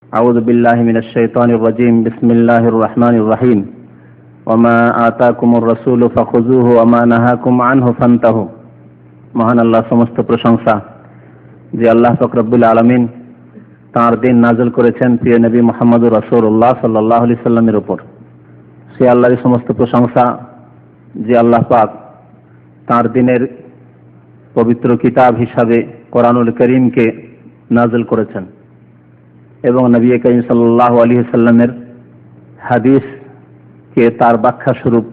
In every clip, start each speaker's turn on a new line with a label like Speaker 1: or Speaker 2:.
Speaker 1: أعوذ بالله من الشيطان الرجيم. بسم الله الرحمن الرحيم. وما آتاكم الرسول فخذوه وما نهاكم عنه فانتهوا. মহান আল্লাহ সমস্ত প্রশংসা যে আল্লাহ পাক রব্বুল আলামিন তাঁর দিন নাযিল করেছেন প্রিয় নবী মুহাম্মদুর রাসূলুল্লাহ সাল্লাল্লাহু আলাইহি সাল্লামের উপর। সে আল্লাহর সমস্ত প্রশংসা যে আল্লাহ পাক তাঁর দিনের পবিত্র কিতাব হিসাবে কোরআনুল কারীমকে নাযিল করেছেন এবং নবী করিম সাল্লাল্লাহু আলাইহি সাল্লামের হাদিসকে তার ব্যাখ্যা স্বরূপ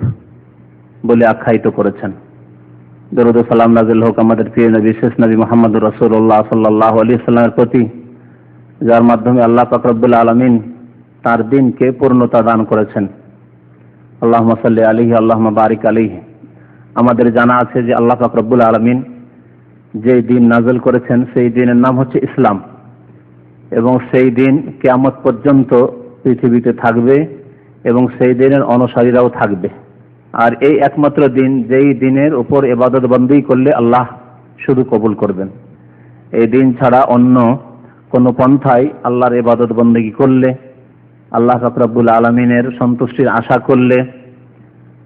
Speaker 1: বলে আখ্যায়িত করেছেন। দরুদ ও সালাম নাযিল হোক আমাদের প্রিয় নবী শেষ নবী মুহাম্মদুর রাসূলুল্লাহ সাল্লাল্লাহু আলাইহি সাল্লামের প্রতি, যার মাধ্যমে আল্লাহ পাক রব্বুল আলামিন তার দ্বীনকে পূর্ণতা দান করেছেন। আল্লাহুম্মা সাল্লি আলাইহি আল্লাহুম্মা বারিক আলাইহি। আমাদের জানা আছে যে আল্লাহ পাক রব্বুল আলামিন যে দ্বীন নাযিল করেছেন সেই দ্বীনের নাম হচ্ছে ইসলাম এবং সেই দিন কিয়ামত পর্যন্ত পৃথিবীতে থাকবে এবং সেই দিনের অনুসারীরাও থাকবে। আর এই একমাত্র দিন যেই দিনের উপর ইবাদত বন্দেগী করলে আল্লাহ শুধু কবুল করবেন। এই দিন ছাড়া অন্য কোনো পন্থায় আল্লাহর ইবাদত বন্দেগী করলে, আল্লাহ পাক রব্বুল আলামিনের সন্তুষ্টির আশা করলে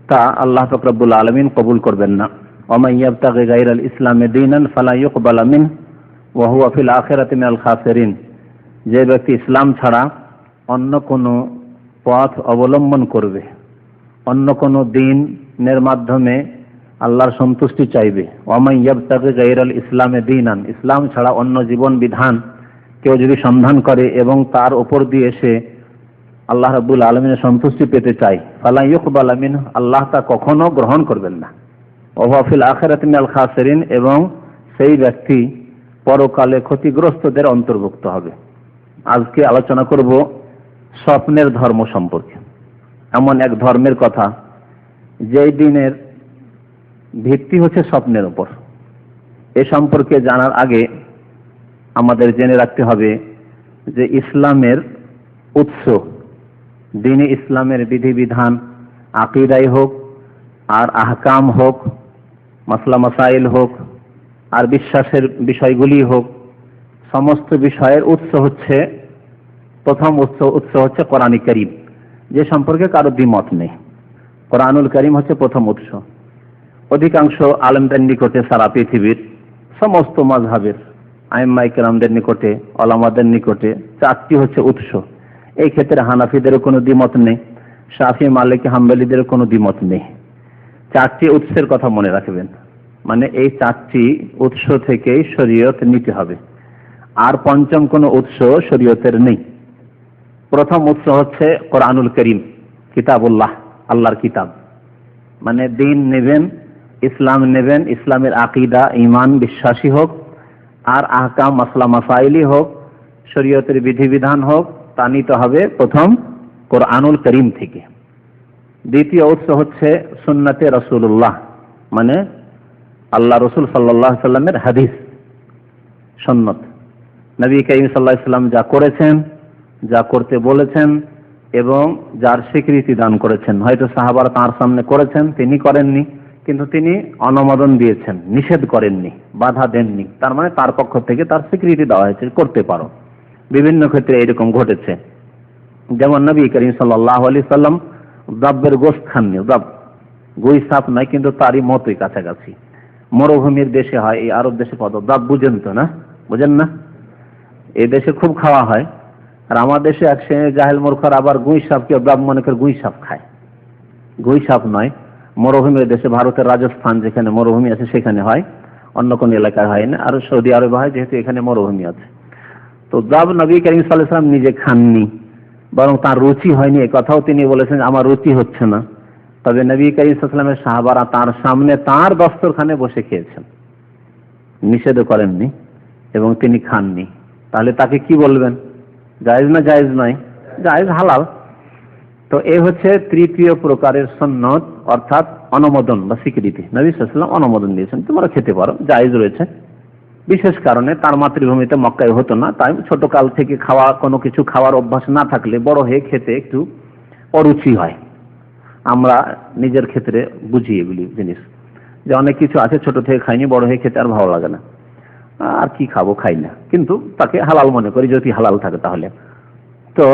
Speaker 1: তা আল্লাহ পাক রব্বুল আলামিন কবুল করবেন না। ওয়া ইয়াবতাগি গায়রাল ইসলামি দীনান ফালা ইউকবালা মিনহু ওয়া হুয়া ফিল আখিরাতি মিনাল খাসিরিন। যে ব্যক্তি ইসলাম ছাড়া অন্য কোনো পথ অবলম্বন করবে, অন্য কোনো দ্বীনের মাধ্যমে আল্লাহর সন্তুষ্টি চাইবে, ওয়ামান ইয়াবতাগি গায়রাল ইসলামে দীনান, ইসলাম ছাড়া অন্য জীবন বিধান কেউ যদি সন্ধান করে এবং তার উপর দিয়ে সে আল্লাহ রাব্বুল আলামিনের সন্তুষ্টি পেতে চায়, ফালা ইউকবালা মিনহু, আল্লাহ তা কখনো গ্রহণ করবেন না। ওয়া হুয়া ফিল আখিরাতি মিনাল খাসিরিন, এবং সেই ব্যক্তি পরকালে ক্ষতিগ্রস্তদের অন্তর্ভুক্ত হবে। আজকে আলোচনা করব স্বপ্নের ধর্ম সম্পর্কে। এমন এক ধর্মের কথা যেই দিনের ভিত্তি হচ্ছে স্বপ্নের উপর। এ সম্পর্কে জানার আগে আমাদের জেনে রাখতে হবে যে ইসলামের উৎস, দ্বীনে ইসলামের বিধিবিধান, আকীদাই হোক আর আহকাম হোক, মাসলা মাসাইল হোক আর বিশ্বাসের বিষয়গুলি হোক, সমস্ত বিষয়ের উৎস হচ্ছে, প্রথম উৎস হচ্ছে কোরআন কারীম, যে সম্পর্কে কারো দ্বিমত নেই। কোরআনুল কারীম হচ্ছে প্রথম উৎস। অধিকাংশ আলেমদের নিকটে, সারা পৃথিবীর সমস্ত মাযহাবের আইম্মায়ে কেরামদের নিকটে, ওলামাদের নিকটে চারটি হচ্ছে উৎস। এই ক্ষেত্রে হানাফিদেরও কোনো দ্বিমত নেই, শাফি, মালিকি, হাম্বলীদের কোনো দ্বিমত নেই। চারটি উৎসের কথা মনে রাখবেন, মানে এই চারটি উৎস থেকেই শরীয়ত নিতে হবে। আর পঞ্চম কোন উৎস শরীয়তের নেই। প্রথম উৎস হচ্ছে কোরআনুল কারীম, কিতাবুল্লাহ, আল্লাহর কিতাব। মানে দ্বীন নেবেন, ইসলাম নেবেন, ইসলামের আকীদা, ঈমান, বিশ্বাসী হোক আর আহকাম, মাসলা মাসাইলি হোক, শরীয়তের বিধিবিধান হোক, তা নিতে হবে প্রথম কোরআনুল কারীম থেকে। দ্বিতীয় উৎস হচ্ছে সুন্নতে রাসূলুল্লাহ, মানে আল্লাহ রাসূল সাল্লাল্লাহু আলাইহি সাল্লামের হাদিস, সুন্নাত। নবী করিম সাল্লাল্লাহু আলাইহি সাল্লাম যা করেছেন, যা করতে বলেছেন এবং যার স্বীকৃতি দান করেছেন, হয়তো সাহাবারা তাঁর সামনে করেছেন, তিনি করেননি, কিন্তু তিনি অনুমোদন দিয়েছেন, নিষেধ করেননি, বাধা দেননি, তার মানে তার পক্ষ থেকে তার স্বীকৃতি দেওয়া হয়েছে, করতে পারো। বিভিন্ন ক্ষেত্রে এরকম ঘটেছে। যেমন নবী করিম সাল্লাল্লাহু আলাইহি সাল্লাম দাব্বের গোশত খাননি, দাব গুই সাপ নয়, কিন্তু তারই মতোই কাছাকাছি। মরুভূমির দেশে হয়, এই আরব দেশে কত দাব বুঝেন তো না? বুঝেন না? এই দেশে খুব খাওয়া হয়। আর আমার দেশে এক শ্রেণীর জাহেল মূর্খরা আবার গুই সাপকে দাব মনে করে গুই সাপ খায়। গুই সাপ নয়, মরুভূমির দেশে, ভারতের রাজস্থান যেখানে মরুভূমি আছে সেখানে হয়, অন্য কোন এলাকায় হয় না। আর সৌদি আরবে হয়, যেহেতু এখানে মরুভূমি আছে। তো দাব নবী করিম সাল্লাল্লাহু আলাইহি সাল্লাম নিজে খাননি, বরং তার রুচি হয়নি, এই কথাও তিনি বলেছেন, আমার রুচি হচ্ছে না। তবে নবী করিম সাল্লাল্লাহু আলাইহি সাল্লামের সাহাবারা তার সামনে তার দস্তরখানে বসে খেয়েছেন, নিষেধ করেননি এবং তিনি খাননি। তাহলে তাকে কি বলবেন? জায়েজ না জায়েজ নয়? জায়েজ, হালাল। তো এই হচ্ছে তৃতীয় প্রকারের সুন্নত, অর্থাৎ অনুমোদন বা স্বীকৃতি। নবী সাল্লাল্লাহু আলাইহি ওয়াসাল্লাম অনুমোদন দিয়েছেন, তোমরা খেতে পারো, জায়েজ রয়েছে। বিশেষ কারণে তার মাতৃভূমিতে মক্কায় হতো না, তাই ছোট কাল থেকে খাওয়া, কোনো কিছু খাওয়ার অভ্যাস না থাকলে বড় হয়ে খেতে একটু অরুচি হয়। আমরা নিজের ক্ষেত্রে বুঝি এগুলি জিনিস, যে অনেক কিছু আছে ছোট থেকে খাইনি, বড় হয়ে খেতে আর ভালো লাগে না, আর কি খাবো, খাই না, কিন্তু তাকে হালাল মনে করি, যদি হালাল থাকে তাহলে। তো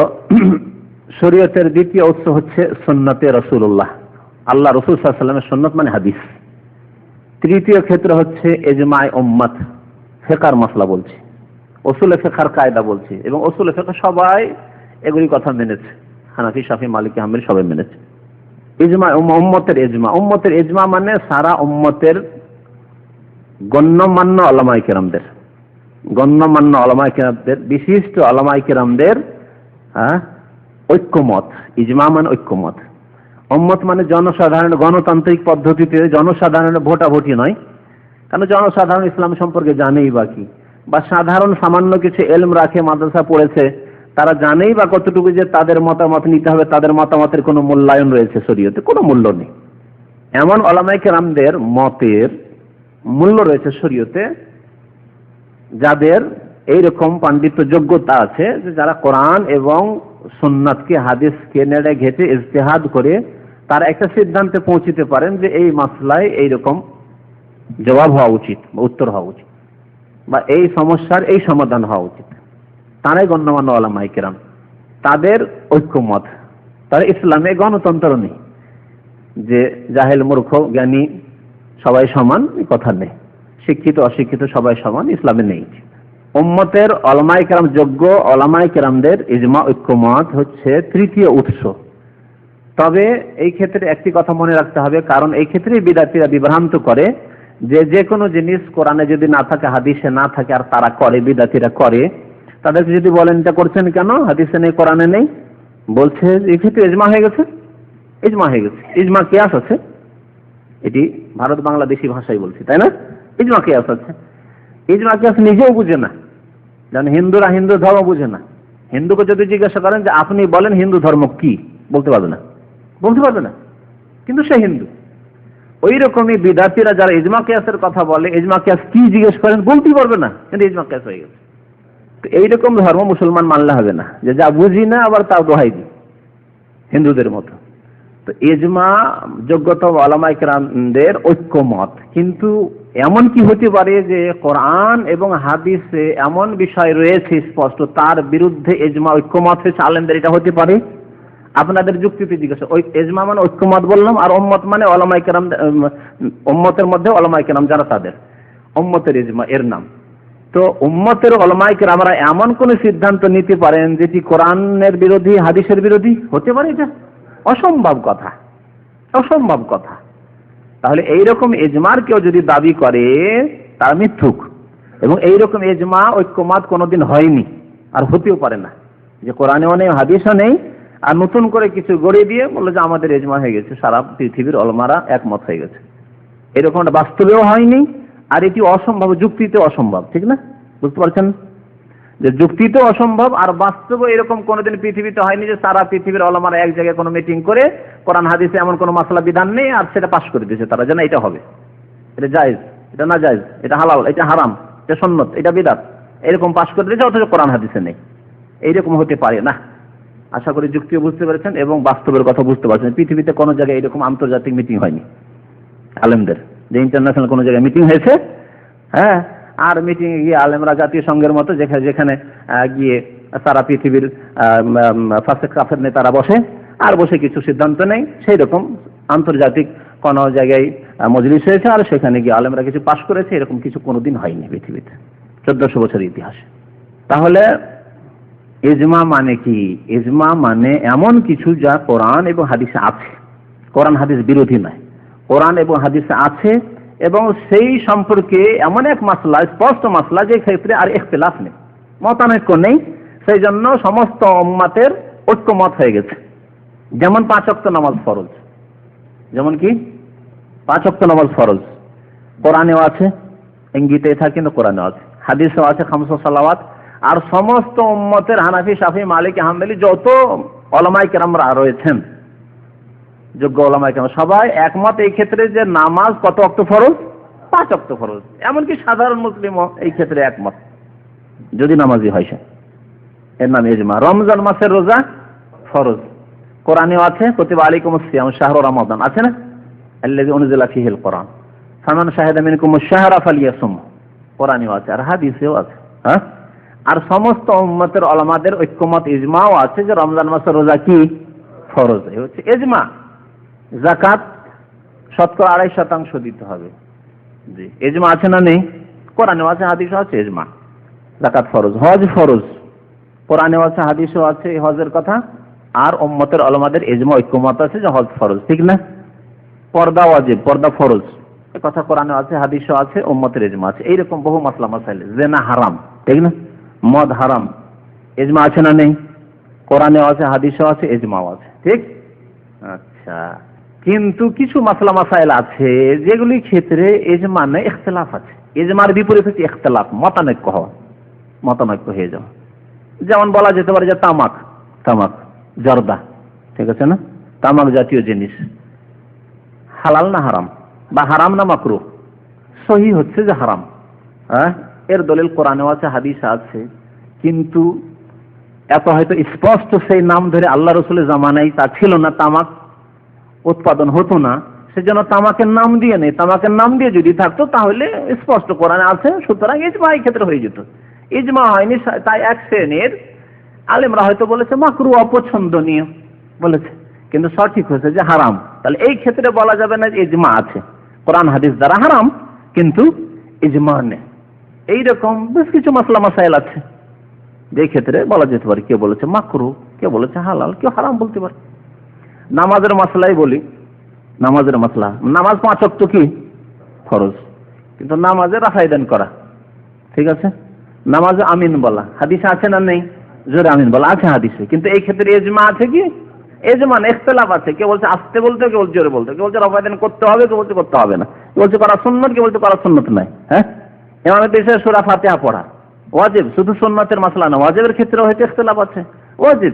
Speaker 1: শরীয়তের দ্বিতীয় উৎস হচ্ছে সুন্নতে রাসূলুল্লাহ, আল্লাহ রাসূল সাল্লাল্লাহু আলাইহি ওয়াসাল্লামের সুন্নাত মানে হাদিস। তৃতীয় ক্ষেত্র হচ্ছে ইজমায়ে উম্মত, ফিকহের মাসলা বলছি, উসুলে ফিকহের কায়দা বলছি, এবং উসুলে ফিকহ সবাই এগুলি কথা মেনেছে, হানাফি শাফি মালিকি হাম্বলি সবাই মেনেছে। ইজমা উম্মতের ইজমা, উম্মতের ইজমা মানে সারা উম্মতের গণ্যমান্য উলামায়ে কেরামদের, গণ্যমান্য উলামায়ে কেরামদের, বিশিষ্ট উলামায়ে কেরামদের ঐক্যমত। ইজমা মানে ঐক্যমত। উম্মত মানে জনসাধারণ, গণতান্ত্রিক পদ্ধতিতে জনসাধারণের ভোটাভুটি নয়, কারণ জনসাধারণ ইসলাম সম্পর্কে জানেই বাকি, বা সাধারণ সামান্য কিছু এলম রাখে, মাদ্রাসা পড়েছে, তারা জানেই বা কতটুকু যে তাদের মতামত নিতে হবে, তাদের মতামতের কোনো মূল্যায়ন রয়েছে শরীয়তে? কোনো মূল্য নেই। এমন উলামায়ে কেরামদের মতের মূল্য রয়েছে শরীয়তে, যাদের এইরকম পাণ্ডিত্য যোগ্যতা আছে যে যারা কোরআন এবং সুন্নাতকে, হাদিসকে নেড়ে ঘেটে ইজতিহাদ করে তারা একটা সিদ্ধান্তে পৌঁছিতে পারেন যে এই মাসলায় এইরকম জবাব হওয়া উচিত বা উত্তর হওয়া উচিত, বা এই সমস্যার এই সমাধান হওয়া উচিত। তারাই গণ্যমান্য উলামায়ে কেরাম, তাদের ঐক্যমত। তারা ইসলামে গণতন্ত্র নেই যে জাহেল মূর্খ জ্ঞানী সবাই সমান, কথা নেই, শিক্ষিত অশিক্ষিত সবাই সমান, ইসলামে নেই। উম্মতের উলামায়ে কেরাম, যোগ্য উলামায়ে কেরামদের ইজমা ঐক্যমত হচ্ছে তৃতীয় উৎস। তবে এই ক্ষেত্রে একটি কথা মনে রাখতে হবে, কারণ এই ক্ষেত্রে বিদআতীরা বিভ্রান্ত করে যে কোনো জিনিস কোরআনে যদি না থাকে, হাদিসে না থাকে, আর তারা করে, বিদআতীরা করে, তাদেরকে যদি বলেন এটা করছেন কেন, হাদিসে নেই কোরআনে নেই, বলছে এই ক্ষেত্রে ইজমা হয়ে গেছে। ইজমা হয়ে গেছে, ইজমা কিয়াস আছে, এটি ভারত বাংলাদেশি ভাষায় বলছি, তাই না? ইজমা কিয়াস আছে। ইজমা কিয়াস নিজেও বুঝে না, যেন হিন্দুরা হিন্দু ধর্ম বুঝে না। হিন্দুকে যদি জিজ্ঞাসা করেন যে আপনি বলেন হিন্দু ধর্ম কি, বলতে পারবে না, বলতে পারবে না, কিন্তু সে হিন্দু। ওই রকমই বিদআতীরা যারা ইজমা কিয়াসের কথা বলে, ইজমা কিয়াস কি জিজ্ঞেস করেন বলতেই পারবে না, কিন্তু ইজমা কিয়াস হয়ে গেছে। তো এইরকম ধর্ম মুসলমান মানলে হবে না, যে যা বুঝি না আবার তাও দোহাই দিই, হিন্দুদের মতো। তো ইজমা যোগ্যতা উলামায়ে কেরামদের ঐক্যমত। কিন্তু এমন কি হতে পারে যে কোরআন এবং হাদিসে এমন বিষয় রয়েছে স্পষ্ট, তার বিরুদ্ধে ইজমা ঐক্যমত হয়েছে আলেমদের, এটা হতে পারে? আপনাদের যুক্তিতে জিজ্ঞাসা। ওই ইজমা মানে ঐক্যমত বললাম, আর উম্মত মানে উলামায়ে কেরাম, উম্মতের মধ্যে উলামায়ে কেরাম যারা, তাদের উম্মতের ইজমা এর নাম। তো উম্মতের উলামায়ে কেরামরা এমন কোন সিদ্ধান্ত নিতে পারেন যেটি কোরআনের বিরোধী, হাদিসের বিরোধী? হতে পারে? এটা অসম্ভব কথা, অসম্ভব কথা। তাহলে এইরকম ইজমার কেউ যদি দাবি করে তার মিথ্যুক, এবং এইরকম ইজমা ঐক্যমত কোনোদিন হয়নি, আর হতেও পারে না, যে কোরআনেও নেই হাদিসও নেই, আর নতুন করে কিছু গড়িয়ে দিয়ে বললো যে আমাদের ইজমা হয়ে গেছে, সারা পৃথিবীর উলামারা একমত হয়ে গেছে। এরকম বাস্তবেও হয়নি, আর এটি অসম্ভব, যুক্তিতে অসম্ভব, ঠিক না? বুঝতে পারছেন যে যুক্তিতে অসম্ভব, আর বাস্তবে এরকম কোনোদিন পৃথিবীতে হয়নি যে সারা পৃথিবীর উলামারা এক জায়গায় কোনো মিটিং করে কোরআন হাদিসে এমন কোনো মাসলা বিধান নেই আর সেটা পাশ করে দিয়েছে তারা, যেন এটা হবে, এটা জায়েজ, এটা না জায়েজ, এটা হালাল, এটা হারাম, এটা সুন্নাত, এটা বিদআত, এরকম পাশ করে দিয়েছে, অথচ কোরআন হাদিসে নেই। এইরকম হতে পারে না। আশা করি যুক্তিও বুঝতে পেরেছেন এবং বাস্তবের কথা বুঝতে পারছেন। পৃথিবীতে কোনো জায়গায় এরকম আন্তর্জাতিক মিটিং হয়নি আলেমদের, যে ইন্টারন্যাশনাল কোনো জায়গায় মিটিং হয়েছে, হ্যাঁ, আর মিটিং এ গিয়ে আলেমরা জাতীয় সংঘের মতো যেখানে গিয়ে সারা পৃথিবীর ফাসিক কাফের নেতারা বসে, আর বসে কিছু সিদ্ধান্ত নেই, সেই রকম আন্তর্জাতিক কোনো জায়গায় মজলিস হয়েছে আর সেখানে গিয়ে আলেমরা কিছু পাশ করেছে, এরকম কিছু কোনোদিন হয়নি পৃথিবীতে 1400 বছরের ইতিহাসে। তাহলে ইজমা মানে কি? ইজমা মানে এমন কিছু যা কোরআন এবং হাদিসে আছে, কোরআন হাদিস বিরোধী নয়, কোরআন এবং হাদিসে আছে, এবং সেই সম্পর্কে এমন এক মাসলা, স্পষ্ট মাসলা, যে ক্ষেত্রে আর ইখতিলাফ নেই, মতানৈক্য নেই, সেই জন্য সমস্ত উম্মতের ঐক্যমত হয়ে গেছে। যেমন 5 ওয়াক্ত নামাজ ফরজ, যেমন কি 5 ওয়াক্ত নামাজ ফরজ, কোরআনেও আছে, ইঙ্গিতে থাকে, কিন্তু কোরআনেও আছে, হাদিসেও আছে 5 সালাওয়াত। আর সমস্ত উম্মতের হানাফি শাফি মালিকি হাম্বলি যত উলামায়ে কেরামরা রয়েছেন, যোগ্য উলামায়ে কেরাম, সবাই একমত এই ক্ষেত্রে যে নামাজ কত ওয়াক্ত ফরজ? 5 ওয়াক্ত ফরজ। এমনকি সাধারণ মুসলিমও এই ক্ষেত্রে একমত, যদি নামাজি হয় সে, এর নাম ইজমা। রমজান মাসের রোজা ফরজ, কোরআনেও আছে, কুতিবা আলাইকুমুস সিয়াম শাহরু রমাদান, আছে না? আল্লাযী উনজিলা ফীহিল কোরআন ফামান শাহিদা মিনকুমুশ শাহরা ফালিয়াসুম, কোরআনেও আছে আর হাদিসেও আছে। হ্যাঁ, আর সমস্ত উম্মতের ওলামাদের ঐক্যমত ইজমাও আছে যে রমজান মাসে রোজা কি ফরজ। এই হচ্ছে ইজমা। যাকাত 2.5% দিতে হবে, জি ইজমা আছে না নেই? কোরআনেও আছে হাদিসও আছে ইজমা। যাকাত ফরজ, হজ ফরজ, কোরআনেও আছে হাদিসও আছে এই হজের কথা, আর উম্মতের ওলামাদের ইজমা ঐক্যমত আছে যে হজ ফরজ, ঠিক না? পর্দা ওয়াজিব, পর্দা ফরজ, এই কথা কোরআনে আছে হাদিসও আছে, উম্মতের ইজমা আছে। এইরকম বহু মাসলা মাসাইল, জিনা হারাম, ঠিক না? মদ হারাম, ইজমা আছে না নেই? কোরআনেও আছে হাদিসও আছে ইজমাও আছে, ঠিক? আচ্ছা, কিন্তু কিছু মাসলা মাসাইল আছে যেগুলির ক্ষেত্রে ইজমা নেই, ইখতিলাফ আছে। ইজমার বিপরীত হচ্ছে ইখতিলাফ, মতানৈক্য হওয়া, মতানৈক্য হয়ে যাওয়া। যেমন বলা যেতে পারে যে তামাক, তামাক জর্দা, ঠিক আছে না? তামাক জাতীয় জিনিস হালাল না হারাম, বা হারাম না মাকরুহ? সহি হচ্ছে যে হারাম। হ্যাঁ, এর দলিল কোরআনেও আছে হাদিস আছে, কিন্তু এত হয়তো স্পষ্ট সেই নাম ধরে আল্লাহ রসুলের জামানায় তা ছিল না, তামাক উৎপাদন হতো না, সেজন্য তামাকের নাম দিয়ে নেই। তামাকের নাম দিয়ে যদি থাকতো তাহলে স্পষ্ট কোরআনে আছে, সুতরাং ইজমা এই ক্ষেত্রে হয়ে যেত। ইজমা হয়নি, তাই এক শ্রেণীর আলেমরা হয়তো বলেছে মাকরুহ, অপছন্দনীয় বলেছে, কিন্তু সঠিক হয়েছে যে হারাম। তাহলে এই ক্ষেত্রে বলা যাবে না যে ইজমা আছে, কোরআন হাদিস দ্বারা হারাম কিন্তু ইজমা নেই। এইরকম বেশ কিছু মাসলা মাসাইল আছে যে ক্ষেত্রে বলা যেতে পারে কেউ বলেছে মাকরুহ, কেউ বলেছে হালাল, কেউ হারাম বলতে পারে। নামাজের মাসলাই বলি, নামাজের মাসলা, নামাজ 5 ওয়াক্ত কি ফরজ, কিন্তু নামাজে রাফাই দান করা, ঠিক আছে? নামাজে আমিন বলা হাদিসে আছে না নেই? জোরে আমিন বলা আছে হাদিসে, কিন্তু এই ক্ষেত্রে ইজমা আছে কি? ইজমা না, ইখতিলাফ আছে। কেউ বলছে আস্তে বলতে, কেউ বলছে জোরে বলতে, কেউ বলছে রাফাই দান করতে হবে, কেউ বলছে করতে হবে না, কেউ বলছে করা সুন্নাত, কেউ বলছে করা সুন্নাত নাই। হ্যাঁ, ইমামের দেশে সূরা ফাতিহা পড়া ওয়াজিব, শুধু সুন্নাতের মাসলা না, ওয়াজিবের ক্ষেত্রে হয়তো ইখতিলাফ আছে। ওয়াজিব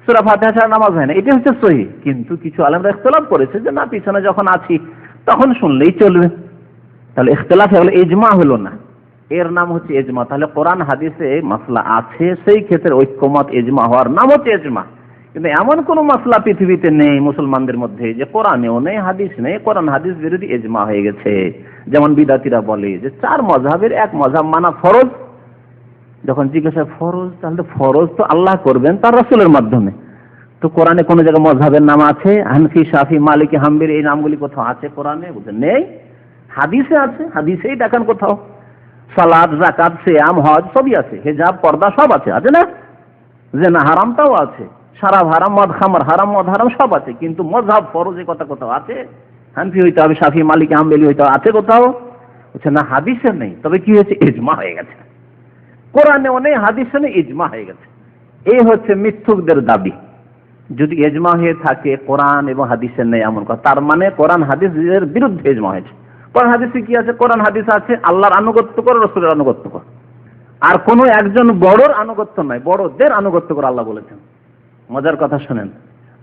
Speaker 1: সূরা ফাতিহা ছাড়া নামাজ হয় না, এটা হচ্ছে সহিহ। কিন্তু কিছু আলেমরা ইখতিলাফ করেছে যে না, পিছনে যখন আছি তখন শুনলেই চলবে। তাহলে ইখতিলাফ হলো, ইজমা হলো না, এর নাম হচ্ছে ইজমা। তাহলে কোরআন হাদিসে মাসলা আছে, সেই ক্ষেত্রে ঐক্যমত ইজমা হওয়ার নাম হচ্ছে ইজমা। কিন্তু এমন কোন মাসলা পৃথিবীতে নেই মুসলমানদের মধ্যে যে কোরআনেও নেই, হাদিস নেই, কোরআন হাদিস বিরোধী ইজমা হয়ে গেছে। যেমন বিদাতিরা বলে যে 4 মাযহাবের এক মাযহাব মানা ফরজ। যখন জিজ্ঞাসা ফরজ, তাহলে ফরজ তো আল্লাহ করবেন তার রাসূলের মাধ্যমে, তো কোরআনে কোন জায়গায় মাযহাবের নাম আছে? হানফি, শাফি, মালিকি, হাম্বলি এই নামগুলি কোথাও আছে কোরআনে? বলতে নেই। হাদিসে আছে, হাদিসেই দেখান কোথাও। সালাত, যাকাত, সিয়াম, হজ সবই আছে, হিজাব, পর্দা সব আছে, আছে না? জিনা হারামটাও আছে, শরাব হারাম, মদ খামর হারাম, মদ হারাম সব আছে, কিন্তু মাযহাব ফরজ এই কথা কোথাও আছে? হানফি হইতে হবে, শাফি, মালিকি, হাম্বলি হইতে হবে, আছে কোথাও? বলছে না, হাদিসে নেই। তবে কি হয়েছে? ইজমা হয়ে গেছে। কোরআনেও নেই, হাদিসে নেই, ইজমা হয়ে গেছে। এই হচ্ছে মিথ্যুকদের দাবি। যদি ইজমা হয়ে থাকে কোরআন এবং হাদিসে নেই এমন কথা, তার মানে কোরআন হাদিসের বিরুদ্ধে ইজমা হয়েছে। কোরআন হাদিসে কি আছে? কোরআন হাদিস আছে আল্লাহর আনুগত্য করো, রাসূলের আনুগত্য করো, আর কোনো একজন বড়র আনুগত্য নয়, বড়দের আনুগত্য করো আল্লাহ বলেছেন। মজার কথা শুনেন,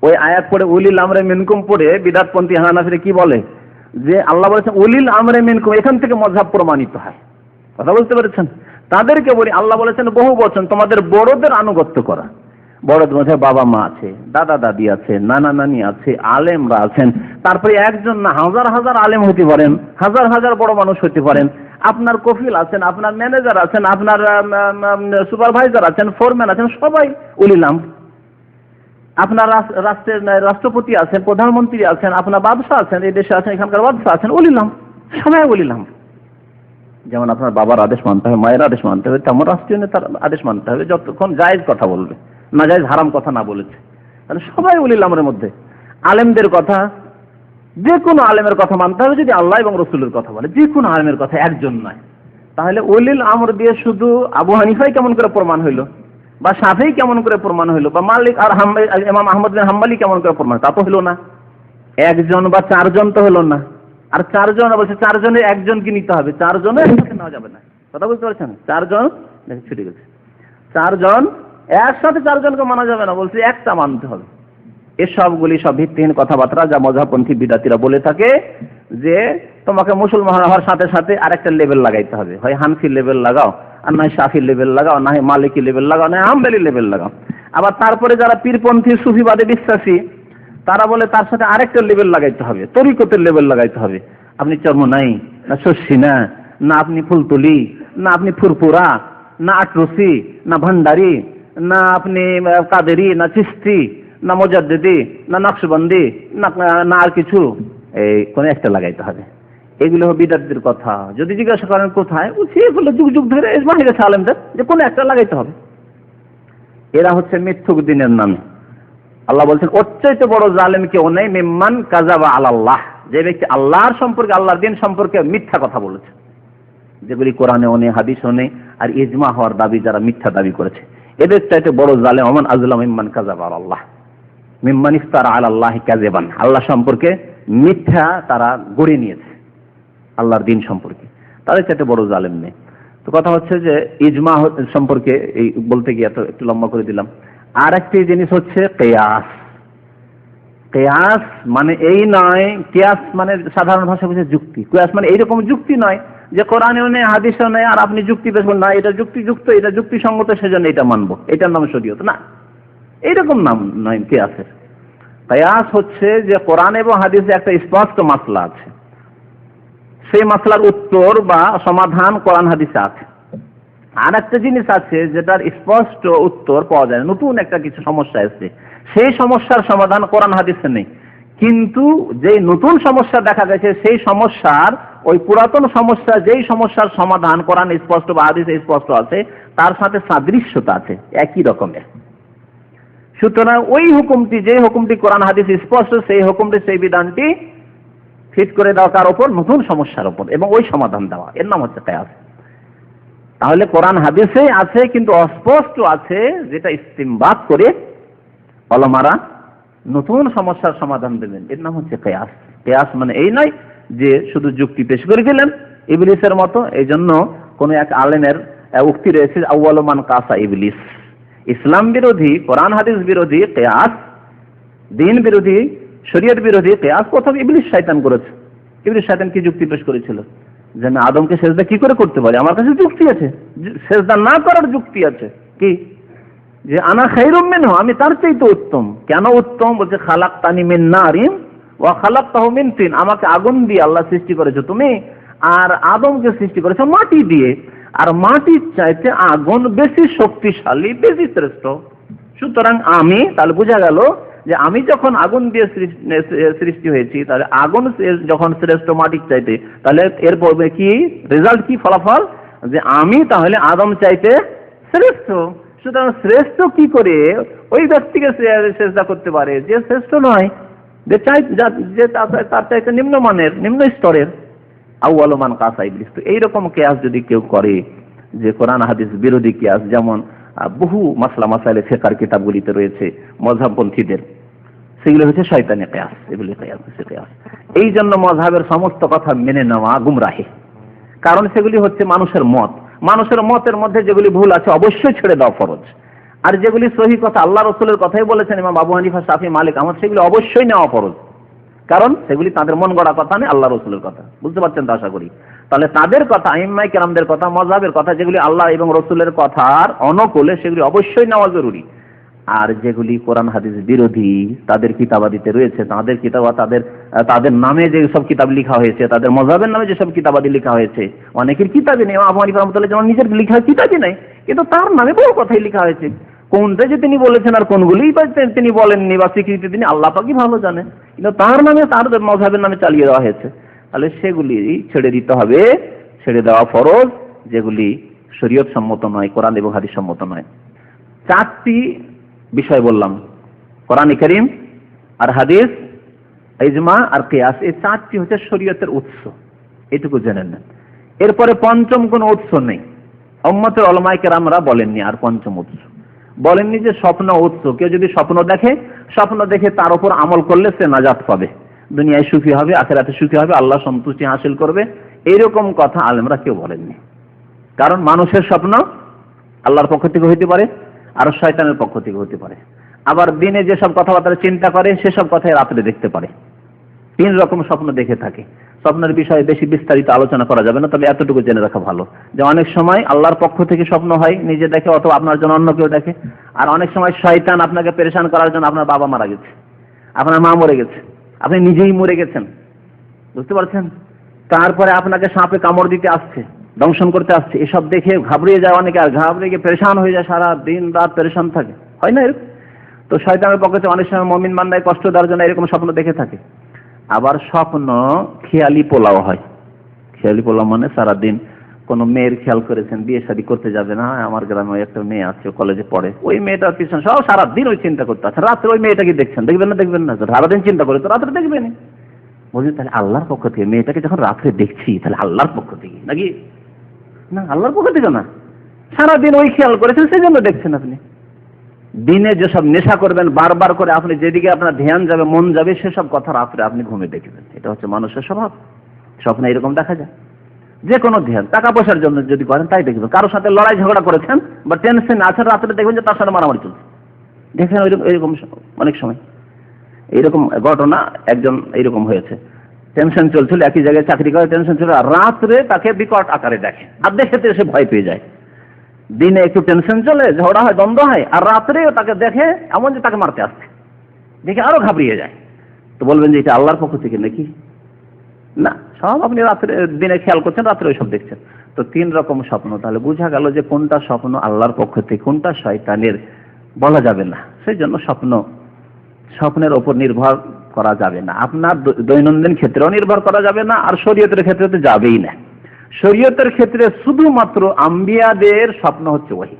Speaker 1: ওই আয়াত পড়ে উলিল আমরে মিনকুম পড়ে বিদআতপন্থী হানাফিরা কি বলে যে আল্লাহ বলেছেন উলিল আমরে মিনকুম, এখান থেকে মাযহাব প্রমাণিত হয়। কথা বুঝতে পেরেছেন? তাদেরকে বলি আল্লাহ বলেছেন বহু বচন তোমাদের বড়দের আনুগত্য করা। বড়দের মধ্যে বাবা মা আছে, দাদা দাদি আছে, নানা নানি আছে, আলেমরা আছেন। তারপরে একজন না, হাজার হাজার আলেম হতে পারেন, হাজার হাজার বড় মানুষ হতে পারেন। আপনার কফিল আছেন, আপনার ম্যানেজার আছেন, আপনার সুপারভাইজার আছেন, ফোরম্যান আছেন, সবাই উলিল আমর। আপনার রাষ্ট্রের রাষ্ট্রপতি আছেন, প্রধানমন্ত্রী আছেন, আপনার বাদশাহ আছেন, এই দেশে আছেন, এখানকার বাদশাহ আছেন, উলিল আমর, সবাই উলিল আমর। যেমন আপনার বাবার আদেশ মানতে হবে, মায়ের আদেশ মানতে হবে, তেমন রাষ্ট্রীয় নেতার আদেশ মানতে হবে, যতক্ষণ জায়েজ কথা বলবে, না জায়েজ হারাম কথা না বলেছে। তাহলে সবাই উলিল আমরের মধ্যে। আলেমদের কথা, যে কোনো আলেমের কথা মানতে হবে যদি আল্লাহ এবং রসুলের কথা বলে, যে কোনো আলেমের কথা, একজন নয়। তাহলে উলিল আমর দিয়ে শুধু আবু হানিফাই কেমন করে প্রমাণ হইলো, বা শাফিঈ কেমন করে প্রমাণ হইলো, বা মালিক আর ইমাম আহমদ বিন হাম্বলি কেমন করে প্রমাণ? তা তো হলো না। একজন বা 4 জন তো হলো না। আর 4 জন বলছে 4 জনের একজনকে নিতে হবে, 4 জনের একসাথে নেওয়া যাবে না। কথা বুঝতে পারছেন? 4 জন ছুটে গেছে, 4 জন একসাথে 4 জনকে মানা যাবে না, বলছে একটা মানতে হবে। এসবগুলি সব ভিত্তিহীন কথাবার্তা যা মযহাবপন্থী বিদআতীরা বলে থাকে যে তোমাকে মুসলমান হওয়ার সাথে সাথে আরেকটা লেভেল লাগাইতে হবে, হয় হানফি লেভেল লাগাও, আর নয় শাফি লেভেল লাগাও, না হয় মালিকি লেভেল লাগাও, না হাম্বলি লেভেল লাগাও। আবার তারপরে যারা পীরপন্থী সুফিবাদে বিশ্বাসী তারা বলে তার সাথে আরেকটা লেভেল লাগাইতে হবে, তরিকতের লেভেল লাগাইতে হবে। আপনি চর্মনাই, না শস্যি, না আপনি ফুলতুলি, না আপনি ফুরফুরা, না আটরসি, না ভান্ডারি, না আপনি কাদেরি, না চিস্তি, না মোজাদ্দেদি, না নকশবন্দি, না আর কিছু, এই কোন একটা লাগাইতে হবে। এগুলো বিদাতদের কথা। যদি জিজ্ঞাসা করেন কোথায়, বলছি এগুলো যুগ যুগ ধরে এজমা হয়ে গেছে আলেমদের যে কোনো একটা লাগাইতে হবে। এরা হচ্ছে মিথ্যুক দিনের নামে। আল্লাহ বলছেন ওর চাইতে বড় জালেম কেউ নেই, মিম্মান কাযাবা আলাল্লাহ, যে ব্যক্তি আল্লাহর সম্পর্কে, আল্লাহর দিন সম্পর্কে মিথ্যা কথা বলেছে, যেগুলি কোরআনেও নেই, হাদিসেও নেই, আর ইজমা হওয়ার দাবি যারা মিথ্যা দাবি করেছে, এদের চাইতে বড় জালেম ওমান আযলাম মিম্মান কাযাবা আলাল্লাহ, মিম্মান ইফতারা আলাল্লাহি কাযিবান, আল্লাহ সম্পর্কে মিথ্যা তারা গড়ে নিয়েছে আল্লাহর দিন সম্পর্কে, তাদের চাইতে বড় জালেম নেই। তো কথা হচ্ছে যে ইজমা সম্পর্কে এই বলতে গিয়ে একটু লম্বা করে দিলাম। আর একটি জিনিস হচ্ছে কিয়াস। কিয়াস মানে এই নয়, কিয়াস মানে সাধারণ ভাষা বুঝে যুক্তি। কিয়াস মানে এইরকম যুক্তি নয় যে কোরআনেও নেই, হাদিসেও নেই, আর আপনি যুক্তি পেশ না, এটা যুক্তিযুক্ত, এটা যুক্তিসঙ্গত, সেজন্য এটা মানবো, এটার নাম শরীয়ত না, এইরকম নাম নয় কিয়াসের। কিয়াস হচ্ছে যে কোরআন এবং হাদিসে একটা স্পষ্ট মাসলা আছে, সেই মাসলার উত্তর বা সমাধান কোরআন হাদিসে আছে। আর একটা জিনিস আছে যেটার স্পষ্ট উত্তর পাওয়া যায়, নতুন একটা কিছু সমস্যা এসেছে, সেই সমস্যার সমাধান কোরআন হাদিসে নেই, কিন্তু যেই নতুন সমস্যা দেখা গেছে সেই সমস্যার, ওই পুরাতন সমস্যা, যেই সমস্যার সমাধান কোরআন স্পষ্ট বা হাদিসে স্পষ্ট আছে, তার সাথে সাদৃশ্যতা আছে একই রকমের। সুতরাং ওই হুকুমটি, যে হুকুমটি কোরআন হাদিস স্পষ্ট, সেই হুকুমটি, সেই বিধানটি ফিট করে দেওয়া কার উপর? নতুন সমস্যার উপর, এবং ওই সমাধান দেওয়া, এর নাম হচ্ছে কিয়াস। তাহলে কোরআন হাদিসে আছে কিন্তু অস্পষ্ট আছে, যেটা ইস্তিমবাত করে ওলামারা নতুন সমস্যার সমাধান দেবেন, এর নাম হচ্ছে কিয়াস। কিয়াস মানে এই নয় যে শুধু যুক্তি পেশ করে দিলেন ইবলিসের মতো। এই জন্য কোন এক আলেমের উক্তি রয়েছে, আউয়ালু মান কাসা ইবলিস, ইসলাম বিরোধী, কোরআন হাদিস বিরোধী কিয়াস, দিন বিরোধী, শরীয়ত বিরোধী কিয়াস প্রথম ইবলিস শয়তান করেছে। ইবলিস শয়তান কি যুক্তি পেশ করেছিল? যে না, আদমকে সেজদা কি করে করতে পারে, আমার কাছে যুক্তি আছে, সেজদা না করার যুক্তি আছে, কি যে আনা খায়রুম মিনহু, আমি তার চাইতে উত্তম। কেন উত্তম? বলছে খালাকতানি মিন নারিন ওয়া খালাকতাহু মিন তিন, আমাকে আগুন দিয়ে আল্লাহ সৃষ্টি করেছো তুমি, আর আদমকে সৃষ্টি করেছো মাটি দিয়ে, আর মাটির চাইতে আগুন বেশি শক্তিশালী, বেশি শ্রেষ্ঠ। সুতরাং আমি, তাহলে বোঝা গেল যে আমি যখন আগুন দিয়ে সৃষ্টি হয়েছি, তাহলে আগুন যখন শ্রেষ্ঠ মাটির চাইতে, তাহলে এর পরে কি রেজাল্ট, কি ফলাফল? যে আমি তাহলে আদম চাইতে শ্রেষ্ঠ। সুতরাং শ্রেষ্ঠ কি করে ওই ব্যক্তিকে সেজদা করতে পারে যে শ্রেষ্ঠ নয়, যে তার চাইতে নিম্নমানের, নিম্ন স্তরের। আউয়ালু মান কাসা ইবলিস। তো এইরকম কিয়াস যদি কেউ করে, যে কোরআন হাদিস বিরোধী কিয়াস, যেমন বহু মাসলা মাসাইলে ফিকহের কিতাবগুলিতে রয়েছে মযহাবপন্থীদের, সেগুলো হচ্ছে শয়তানি কিয়াস, এগুলি কিয়াস হচ্ছে কিয়াস। এই জন্য মযহাবের সমস্ত কথা মেনে নেওয়া গুমরাহি, কারণ সেগুলি হচ্ছে মানুষের মত। মানুষের মতের মধ্যে যেগুলি ভুল আছে অবশ্যই ছেড়ে দেওয়া ফরজ, আর যেগুলি সহি কথা, আল্লাহ রাসূলের কথাই বলেছেন ইমাম আবু হানিফা, শাফি, মালিক, আহমদ, সেগুলি অবশ্যই নেওয়া ফরজ, কারণ সেগুলি তাদের মন গড়া কথা নেই, আল্লাহ রাসূলের কথা। বুঝতে পারছেন তো আশা করি? তাহলে তাদের কথা, আইম্মায়ে কেরামদের কথা, মযহাবের কথা, যেগুলি আল্লাহ এবং রাসূলের কথার অনুকূলে, সেগুলি অবশ্যই নেওয়া জরুরি। আর যেগুলি কোরআন হাদিস বিরোধী, তাদের কিতাবাদিতে রয়েছে, তাদের কিতাব, তাদের নামে যে সব কিতাব লেখা হয়েছে, তাদের মযহাবের নামে যেসব কিতাবাদি লেখা হয়েছে, অনেকের কিতাবই নেই, আবু হানিফা রাহমাতুল্লাহ যেমন নিজের লেখা কিতাবই নেই, কিন্তু তার নামে বহু কথাই লেখা হয়েছে। কোনটা যে তিনি বলেছেন আর কোনগুলিই বা তিনি বলেননি বা স্বীকৃতি তিনি আল্লাহ পাকই ভালো জানেন, কিন্তু তার নামে, তার মযহাবের নামে চালিয়ে দেওয়া হয়েছে। তাহলে সেগুলি ছেড়ে দিতে হবে, ছেড়ে দেওয়া ফরজ, যেগুলি শরীয়ত সম্মত নয়, কোরআন এবং হাদিস সম্মত নয়। চারটি বিষয় বললাম, কোরআন কারীম আর হাদিস, ইজমা আর কিয়াস, এই চারটি হচ্ছে শরীয়তের উৎস, এটুকু জেনে নেন। এরপরে পঞ্চম কোনো উৎস নেই, উম্মতের উলামায়ে কেরামরা বলেননি। আর পঞ্চম উৎস বলেননি যে স্বপ্ন উৎস। কেউ যদি স্বপ্ন দেখে, স্বপ্ন দেখে তার উপর আমল করলে সে নাজাত পাবে, দুনিয়ায় সুখী হবে, আখিরাতে সুখী হবে, আল্লাহ সন্তুষ্টি হাসিল করবে, এইরকম কথা আলেমরা কেউ বলেননি। কারণ মানুষের স্বপ্ন আল্লাহর পক্ষ থেকে হইতে পারে, আর শয়তানের পক্ষ থেকে হতে পারে। আবার দিনে যেসব কথাবার্তা চিন্তা করে, সেসব কথাই রাত্রে দেখতে পারে। তিন রকম স্বপ্ন দেখে থাকে। স্বপ্নের বিষয়ে বেশি বিস্তারিত আলোচনা করা যাবে না, তবে এতটুকু জেনে রাখা ভালো যে অনেক সময় আল্লাহর পক্ষ থেকে স্বপ্ন হয়, নিজে দেখে অথবা আপনার জন্য অন্য কেউ দেখে। আর অনেক সময় শয়তান আপনাকে পেরেশান করার জন্য, আপনার বাবা মারা গেছে, আপনার মা মরে গেছে, আপনি নিজেই মরে গেছেন, বুঝতে পারছেন? তারপরে আপনাকে সাপে কামড় দিতে আসছে, দংশন করতে আসছে, এসব দেখে ঘাবড়িয়ে যায় অনেকে, আর ঘাবড়িয়ে গিয়ে পেরেশান হয়ে যায়, সারা দিন রাত পেরেশান থাকে, হয় না এরকম? তো শয়তানের পক্ষে অনেক সময় মুমিন বান্দায় কষ্ট দেওয়ার জন্য এরকম স্বপ্ন দেখে থাকে। আবার স্বপ্ন খেয়ালি পোলাও হয়। খেয়ালি পোলাও মানে সারাদিন কোন মেয়ের খেয়াল করেছেন, বিয়ে শাদী করতে যাবে না, আমার গ্রামে একটা মেয়ে আছে কলেজে পড়ে, ওই মেয়েটার পিছনে সব সারাদিন ওই চিন্তা করতে আছে, রাত্রে ওই মেয়েটাকে দেখছেন, দেখবেন না? দেখবেন না? সারাদিন চিন্তা করে তো রাত্রে দেখবেন। বলছি তাহলে আল্লাহর পক্ষ থেকে মেয়েটাকে যখন রাত্রে দেখছি তাহলে আল্লাহর পক্ষ থেকে নাকি? না, আল্লাহর পক্ষ থেকে না, সারাদিন ওই খেয়াল করেছেন সেই জন্য দেখছেন আপনি। দিনে যেসব নেশা করবেন বারবার করে, আপনি যেদিকে আপনার ধ্যান যাবে, মন যাবে, সেসব কথা রাত্রে আপনি ঘুমে দেখবেন। এটা হচ্ছে মানুষের স্বভাব। স্বপ্নে এরকম দেখা যায়। যে কোনো ধ্যান টাকা পয়সার জন্য যদি করেন তাই দেখবেন। কারোর সাথে লড়াই ঝগড়া করেছেন বা টেনশন আছেন, রাত্রে দেখবেন যে তার সাথে মারামারি চলছে, দেখেন এরকম অনেক সময় এইরকম ঘটনা। একজন এইরকম হয়েছে, টেনশন চলছিল, একই জায়গায় চাকরি করে, টেনশন ছিল, আর রাত্রে তাকে বিকট আকারে দেখে, আর দেখে সে ভয় পেয়ে যায়। দিনে একটু টেনশন চলে, ঝগড়া হয়, দ্বন্দ্ব হয়, আর রাত্রেও তাকে দেখে এমন যে তাকে মারতে আসছে, দেখে আরো ঘাবড়িয়ে যায়। তো বলবেন যে এটা আল্লাহর পক্ষ থেকে নাকি? না, সব আপনি রাত্রে দিনে খেয়াল করছেন, রাত্রে ওইসব দেখছেন। তো 3 রকম স্বপ্ন। তাহলে বোঝা গেল যে কোনটা স্বপ্ন আল্লাহর পক্ষ থেকে, কোনটা শয়তানের, বলা যাবে না। সেই জন্য স্বপ্নের ওপর নির্ভর করা যাবে না। আপনার দৈনন্দিন ক্ষেত্রেও নির্ভর করা যাবে না, আর শরীয়তের ক্ষেত্রে তো যাবেই না। শরীয়তের ক্ষেত্রে শুধুমাত্র আম্বিয়াদের স্বপ্ন হচ্ছে ওহী,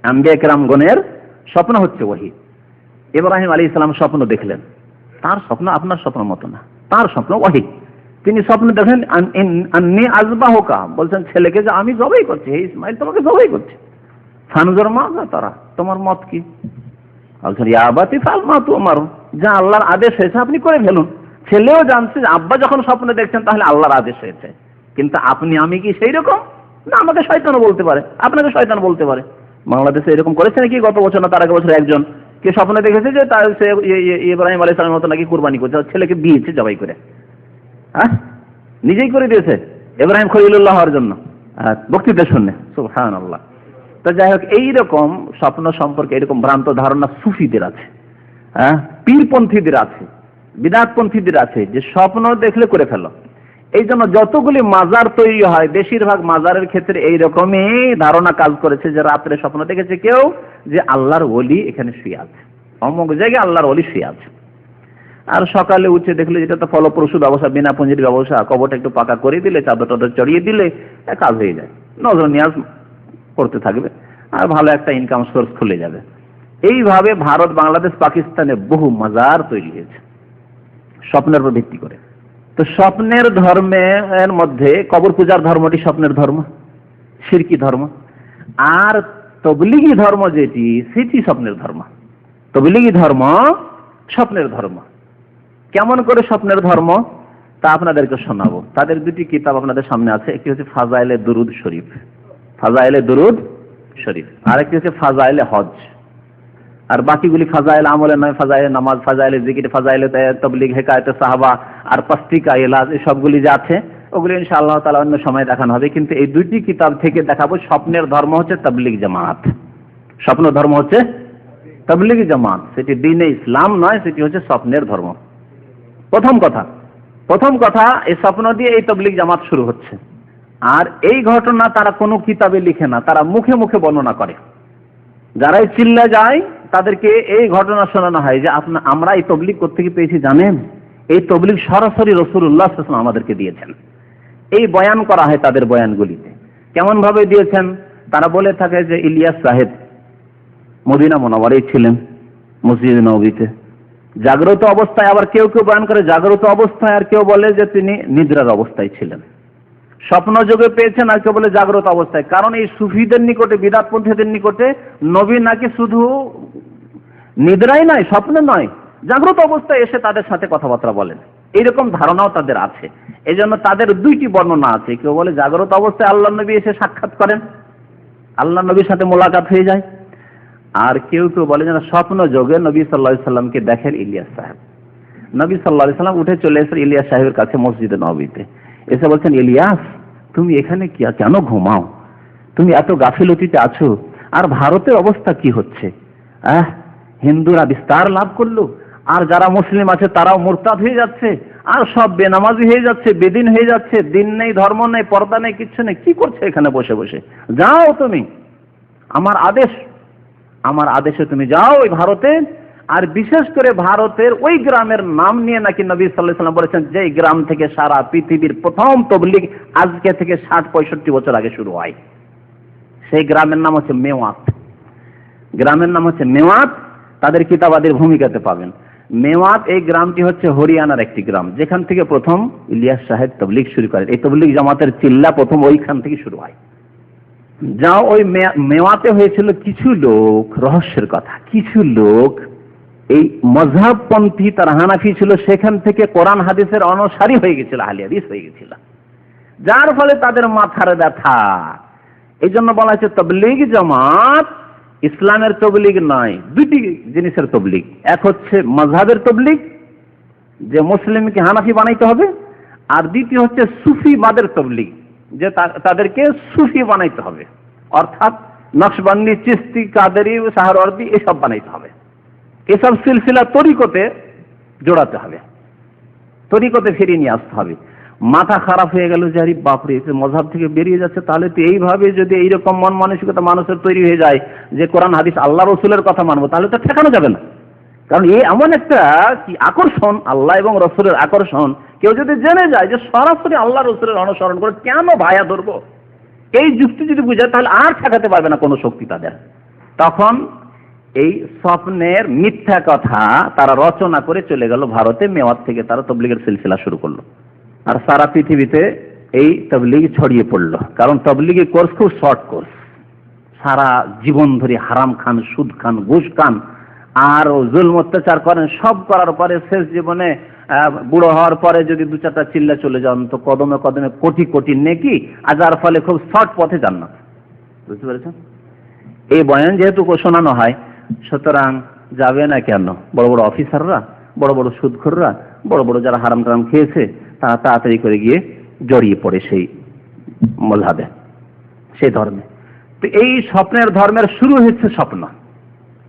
Speaker 1: আম্বিয়া কেরামগণের স্বপ্ন হচ্ছে ওহী। ইব্রাহিম আলাইহিস সালাম স্বপ্ন দেখলেন, তার স্বপ্ন আপনার স্বপ্নের মতো না, তার স্বপ্ন ওহী। তিনি স্বপ্ন দেখেন আন্নী আযবাহুকা, বলছেন ছেলেকে যে আমি জবাই করছি, হে ইসমাইল তোমাকে জবাই করছি। ফানজুর মাযা তারা, তোমার মত কি? বলছেন ইয়া আবাতি ফাল মা তুমার, যা আল্লাহর আদেশ হয়েছে আপনি করে ফেলুন। ছেলেও জানছে যে আব্বা যখন স্বপ্ন দেখছেন তাহলে আল্লাহর আদেশ হয়েছে। কিন্তু আমি কি সেই রকম? না, আমাকে শয়তানও বলতে পারে, আপনাকে শয়তান বলতে পারে। বাংলাদেশে এরকম করেছে নাকি গত বছর না তার আগের বছর একজন কে স্বপ্নে দেখেছে যে তার সে ইব্রাহিম আলাইহিস সালামের মতো নাকি কুরবানি করছে, ছেলেকে দিয়েছে জবাই করে। হ্যাঁ, নিজেই করে দিয়েছে ইব্রাহিম খলিলুল্লাহ হওয়ার জন্য, বক্তৃতা শুনে। সুবহানাল্লাহ। তো যাই হোক, এইরকম স্বপ্ন সম্পর্কে এরকম ভ্রান্ত ধারণা সুফিদের আছে, পীরপন্থীদের আছে, বিদআতপন্থীদের আছে, যে স্বপ্ন দেখলে করে ফেলো। এই জন্য যতগুলি মাজার তৈরি হয় বেশিরভাগ মাজারের ক্ষেত্রে এইরকমই ধারণা কাজ করেছে, যে রাত্রে স্বপ্ন দেখেছে কেউ যে আল্লাহর ওলি এখানে শুয়ে আছে, অমুক জায়গায় আল্লাহর ওলি শুয়ে আছে, আর সকালে উঠে দেখলে যেটা তো ফলপ্রসূ ব্যবসা, বিনা পুঁজির ব্যবসা, কবরটা একটু পাকা করে দিলে, চাদর টাদর চড়িয়ে দিলে কাজ হয়ে যায়, নজর নিয়াজ করতে থাকবে, আর ভালো একটা ইনকাম সোর্স খুলে যাবে। এইভাবে ভারত, বাংলাদেশ, পাকিস্তানে বহু মাজার তৈরি হয়েছে স্বপ্নের উপর ভিত্তি করে। তো স্বপ্নের ধর্মের মধ্যে কবর পূজার ধর্মটি স্বপ্নের ধর্ম, শিরকি ধর্ম। আর তবলিগি ধর্ম যেটি, সেটি স্বপ্নের ধর্ম। তবলিগি ধর্ম স্বপ্নের ধর্ম। কেমন করে স্বপ্নের ধর্ম তা আপনাদেরকে শোনাবো। তাদের 2টি কিতাব আপনাদের সামনে আছে, একটি হচ্ছে ফাজাইলে দুরুদ শরীফ, ফাজাইলে দুরুদ শরীফ, আর একটি হচ্ছে ফাজাইলে হজ। আর বাকিগুলি ফাজাইল আমলে নয়, ফাজাইলে নামাজ, ফাজাইলে জিকির, ফাজাইলে তাবলীগ, হেকায়েতে সাহাবা, আর পাস্তিকা, ইলাজ, এই সবগুলি যে আছে ওগুলি ইনশাআল্লাহ তাআলা অন্য সময় দেখানো হবে। কিন্তু এই 2টি কিতাব থেকে দেখাবো স্বপ্নের ধর্ম হচ্ছে তাবলীগ জামাত। স্বপ্ন ধর্ম হচ্ছে তাবলীগ জামাত, সেটি দ্বীনে ইসলাম নয়, সেটি হচ্ছে স্বপ্নের ধর্ম। প্রথম কথা এই স্বপ্ন দিয়ে এই তাবলীগ জামাত শুরু হচ্ছে। আর এই ঘটনা তারা কোনো কিতাবে লিখে না, তারা মুখে মুখে বর্ণনা করে। যারাই চিল্লা যায় তাদেরকে এই ঘটনা শোনানো হয় যে আমরা এই তাবলীগ কোত্থেকে পেয়েছি জানেন? এই তাবলীগ সরাসরি রাসূলুল্লাহ সাল্লাল্লাহু আলাইহি ওয়াসাল্লাম আমাদেরকে দিয়েছেন। এই বয়ান করা হয় তাদের বয়ানগুলিতে। কেমন ভাবে দিয়েছেন? তারা বলে থাকে যে ইলিয়াস সাহেব মদিনা মুনাওয়ারায় ছিলেন, মসজিদে নববীতে জাগ্রত অবস্থায়, আবার কেউ কেউ বয়ান করে জাগ্রত অবস্থায়, আর কেউ বলে যে তিনি নিদ্রার অবস্থায় ছিলেন। স্বপ্ন যোগে পেয়েছেন, আর কেউ বলে জাগ্রত অবস্থায়। কারণ এই সুফিদের নিকটে, বিদআতপন্থীদের নিকটে নবী নাকি শুধু নিদ্রাই নয়, স্বপ্নে নয়, জাগ্রত অবস্থায় এসে তাদের সাথে কথাবার্তা বলেন, এইরকম ধারণাও তাদের আছে। এই জন্য তাদের 2টি বর্ণনা আছে। কেউ বলে জাগ্রত অবস্থায় আল্লাহ নবী এসে সাক্ষাৎ করেন, আল্লাহ নবীর সাথে মোলাকাত হয়ে যায়, আর কেউ কেউ বলে যে স্বপ্ন যোগে নবী সাল্লাল্লাহু আলাইহি সাল্লামকে দেখেন ইলিয়াস সাহেব। নবী সাল্লাল্লাহু আলাইহি সাল্লাম উঠে চলে এসে ইলিয়াস সাহেবের কাছে মসজিদে নববীতে এসে বলছেন, ইলিয়াস তুমি এখানে কেন ঘুমাও? তুমি এত গাফিলতিতে আছো, আর ভারতের অবস্থা কি হচ্ছে? হিন্দুরা বিস্তার লাভ করলো, আর যারা মুসলিম আছে তারাও মুরতাদ হয়ে যাচ্ছে, আর সব বেনামাজি হয়ে যাচ্ছে, বেদিন হয়ে যাচ্ছে, দিন নেই, ধর্ম নেই, পর্দা নেই, কিচ্ছু নেই। কি করছে এখানে বসে বসে? যাও তুমি, আমার আদেশে তুমি যাও ওই ভারতে। আর বিশেষ করে ভারতের ওই গ্রামের নাম নিয়ে নাকি নবী সাল্লাল্লাহু আলাইহি ওয়াসাল্লাম বলেছেন, যে গ্রাম থেকে সারা পৃথিবীর প্রথম তবলিগ আজকে থেকে 60-65 বছর আগে শুরু হয়। সেই গ্রামের নাম হচ্ছে মেওয়াত। গ্রামের নাম হচ্ছে মেওয়াত। তাদের কিতাবাদের ভূমিকাতে পাবেন। মেওয়াত এই গ্রামটি হচ্ছে হরিয়ানার একটি গ্রাম, যেখান থেকে প্রথম ইলিয়াস সাহেব তবলিগ শুরু করেন। এই তবলিগ জামাতের চিল্লা প্রথম ওইখান থেকে শুরু হয়। যাও ওই মেওয়াতে হয়েছিল কিছু লোক, রহস্যের কথা, কিছু লোক এই মযহাবপন্থী, তারা হানাফি ছিল, সেখান থেকে কোরআন হাদিসের অনুসারী হয়ে গেছিল, আহলে হাদিস হয়ে গেছিল, যার ফলে তাদের মাথার ব্যথা। এই জন্য বলা হচ্ছে তবলিগ জামাত ইসলামের তবলিগ নয়, দুটি জিনিসের তবলিগ। এক হচ্ছে মযহাবের তবলিগ, যে মুসলিমকে হানাফি বানাইতে হবে, আর দ্বিতীয় হচ্ছে সুফিবাদের তবলিগ, যে তাদেরকে সুফি বানাইতে হবে, অর্থাৎ নকশবন্দি, চিশতি, কাদেরি, সাহারওয়ার্দী এসব বানাইতে হবে। এসব সিলসিলা তরিকতে জোড়াতে হবে, তরিকতে ফিরিয়ে নিয়ে আসতে হবে। মাথা খারাপ হয়ে গেল যে আরে বাপরে, মযহাব থেকে বেরিয়ে যাচ্ছে, তাহলে তো এইভাবে যদি এইরকম মন মানসিকতা মানুষের তৈরি হয়ে যায় যে কোরআন হাদিস আল্লাহ রসুলের কথা মানবো, তাহলে তো ঠেকানো যাবে না। কারণ এই এমন একটা কি আকর্ষণ, আল্লাহ এবং রসুলের আকর্ষণ। কেউ যদি জেনে যায় যে সরাসরি আল্লাহ রসুলের অনুসরণ করে কেন ভায়া ধরবো, এই যুক্তি যদি বুঝে, তাহলে আর ঠেকাতে পারবে না কোনো শক্তি তাদের। তখন এই স্বপ্নের মিথ্যা কথা তারা রচনা করে চলে গেল ভারতে। মেওয়াত থেকে তারা তবলিগের সিলসিলা শুরু করলো, আর সারা পৃথিবীতে এই তবলিগ ছড়িয়ে পড়লো। কারণ তবলিগের কোর্স খুব শর্ট কোর্স, সারা জীবন ধরে হারাম খান, সুদ খান, ঘুষ খান, আর জুলম অত্যাচার করেন, সব করার পরে শেষ জীবনে বুড়ো হওয়ার পরে যদি দু চারটা চিল্লা চলে যান, তো কদমে কদমে কোটি কোটি নেকি, আর যার ফলে খুব শর্ট পথে জান্নাত। বুঝতে পেরেছেন? এই বয়ান যেহেতু শোনানো হয়, সুতরাং যাবে না কেন? বড় বড় অফিসাররা, বড় বড় সুদখোররা, বড় বড় যারা হারাম টারাম খেয়েছে, তারা তাড়াতাড়ি করে গিয়ে জড়িয়ে পড়ে সেই মযহাবে, সেই ধর্মে। তো এই স্বপ্নের ধর্মের শুরু হচ্ছে স্বপ্ন।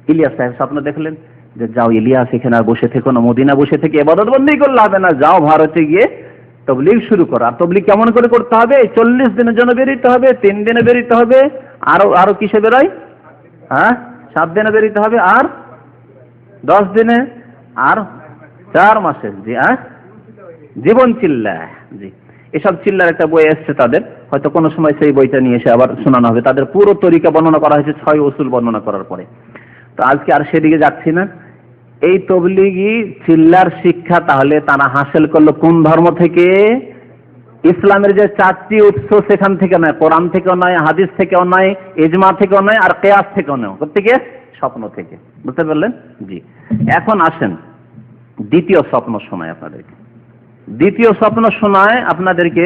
Speaker 1: ইলিয়াস সাহেব স্বপ্ন দেখলেন যে যাও ইলিয়াস, এখানে আর বসে থেকো না, মদিনা বসে থেকে ইবাদত বন্দেগী করলে হবে না, যাও ভারতে গিয়ে তবলিগ শুরু করো। আর তবলিগ কেমন করে করতে হবে? 40 দিনের জন্য বেরোতে হবে, 3 দিনে বেরোতে হবে, আরো কিসে বেরোয়? 7 দিনে বেরোতে হবে, আর 10 দিনে, আর 4 মাসে। জি, জীবন চিল্লা। জি, এসব চিল্লার একটা বই এসছে তাদের, হয়তো কোনো সময় সেই বইটা নিয়ে এসে আবার শোনানো হবে। তাদের পুরো তরিকা বর্ণনা করা হয়েছে 6 উসুল বর্ণনা করার পরে। তো আজকে আর সেদিকে যাচ্ছি না। এই তবলিগি চিল্লার শিক্ষা তাহলে তারা হাসিল করলো কোন ধর্ম থেকে? ইসলামের যে 4টি উৎস, সেখান থেকে নয়, কোরআন থেকেও নয়, হাদিস থেকেও নয়, ইজমা থেকেও নয়, আর কিয়াস থেকেও নয়, কোত্থেকে? স্বপ্ন থেকে। বুঝতে পারলেন? জি। এখন আসেন দ্বিতীয় স্বপ্ন শোনায় আপনাদেরকে। দ্বিতীয় স্বপ্ন শোনায় আপনাদেরকে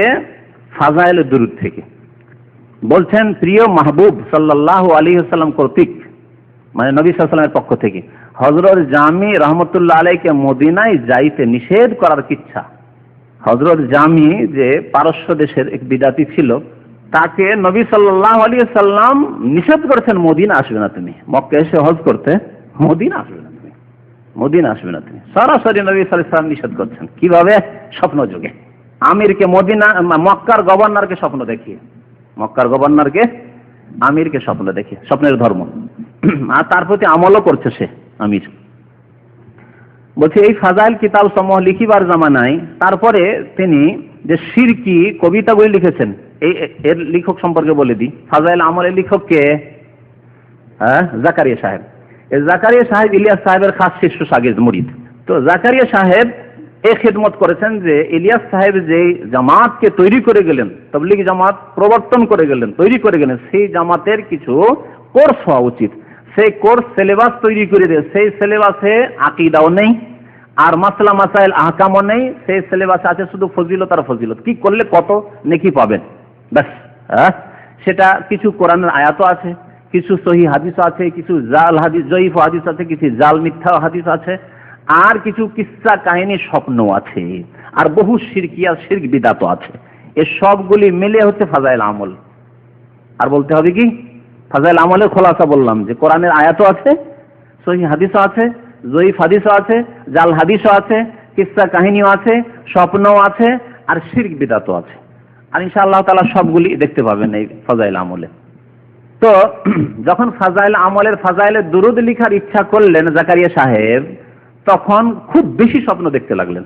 Speaker 1: ফাজাইল দুরুদ থেকে। বলছেন প্রিয় মাহবুব সাল্লাল্লাহু আলাইহি ওয়াসাল্লাম কর্তৃক, মানে নবী সাল্লাল্লাহু আলাইহি ওয়াসাল্লামের পক্ষ থেকে, হযরত জামি রাহমাতুল্লাহ আলাইহিকে মদিনায় যাইতে নিষেধ করার ইচ্ছা। হযরত জামি যে পারস্য দেশের এক বিদাতি ছিল, তাকে নবী সাল্লাল্লাহু আলাইহি ওয়াসাল্লাম নিষেধ করেছেন, মদিনা আসবে না তুমি, মক্কা এসে হজ করতে মদিনা আসবে না তুমি, মদিনা আসবে না তুমি। সরাসরি নবী সাল্লাল্লাহু আলাইহি ওয়াসাল্লাম নিষেধ করছেন। কিভাবে? স্বপ্ন যুগে। আমিরকে মদিনা, মক্কার গভর্নরকে স্বপ্ন দেখিয়ে, মক্কার গভর্নরকে, আমিরকে স্বপ্ন দেখিয়ে, স্বপ্নের ধর্ম, আর তার প্রতি আমলও করছে সে আমির। বলছে এই ফাজাইল কিতাব সমূহ লিখিবার জামানায় তারপরে তিনি যে শিরকি কবিতাগুলি লিখেছেন, এর লেখক সম্পর্কে বলে দিই। ফাজাইল আমলের লেখক কে? জাকারিয়া সাহেব। এই জাকারিয়া সাহেব ইলিয়াস সাহেবের খাস শিষ্য শাগির্দ মুরিদ। তো জাকারিয়া সাহেব এই খিদমত করেছেন যে ইলিয়াস সাহেব যে জামাতকে তৈরি করে গেলেন, তাবলীগ জামাত প্রবর্তন করে গেলেন, তৈরি করে গেলেন, সেই জামাতের কিছু কোর্স হওয়া উচিত। সেই কোর্স সিলেবাস তৈরি করে দিয়ে, সেই সিলেবাসে আকীদাও নেই, আর মাসলা মাসাইল আহকামও নেই, সেই সিলেবাসে আছে শুধু ফজিলত আর ফজিলত, কি করলে কত নেকি পাবেন, ব্যাস। সেটা কিছু কোরআনের আয়াতও আছে, কিছু সহি হাদিসও আছে, কিছু জাল হাদিস, জয়ীফ হাদিস আছে, কিছু জাল মিথ্যা হাদিস আছে, আর কিছু কিসসা কাহিনী স্বপ্ন আছে, আর বহু শিরকিয়া শিরক বিদআত আছে। এই সবগুলি মিলে হচ্ছে ফাজাইল আমল। আর বলতে হবে কি? ফাজাইল আমলের খোলাসা বললাম যে কোরআনের আয়াতও আছে, সহি হাদিসও আছে, জয়ীফ হাদিসও আছে, জাল হাদিসও আছে, কিসসা কাহিনীও আছে, স্বপ্নও আছে, আর শিরক বিদআতও আছে। আর ইনশাআল্লাহ তাআলা সবগুলি দেখতে পাবেন এই ফাজাইল আমলে। তো যখন ফাজাইল আমলের ফাজাইলে দুরূদ লেখার ইচ্ছা করলেন জাকারিয়া সাহেব, তখন খুব বেশি স্বপ্ন দেখতে লাগলেন।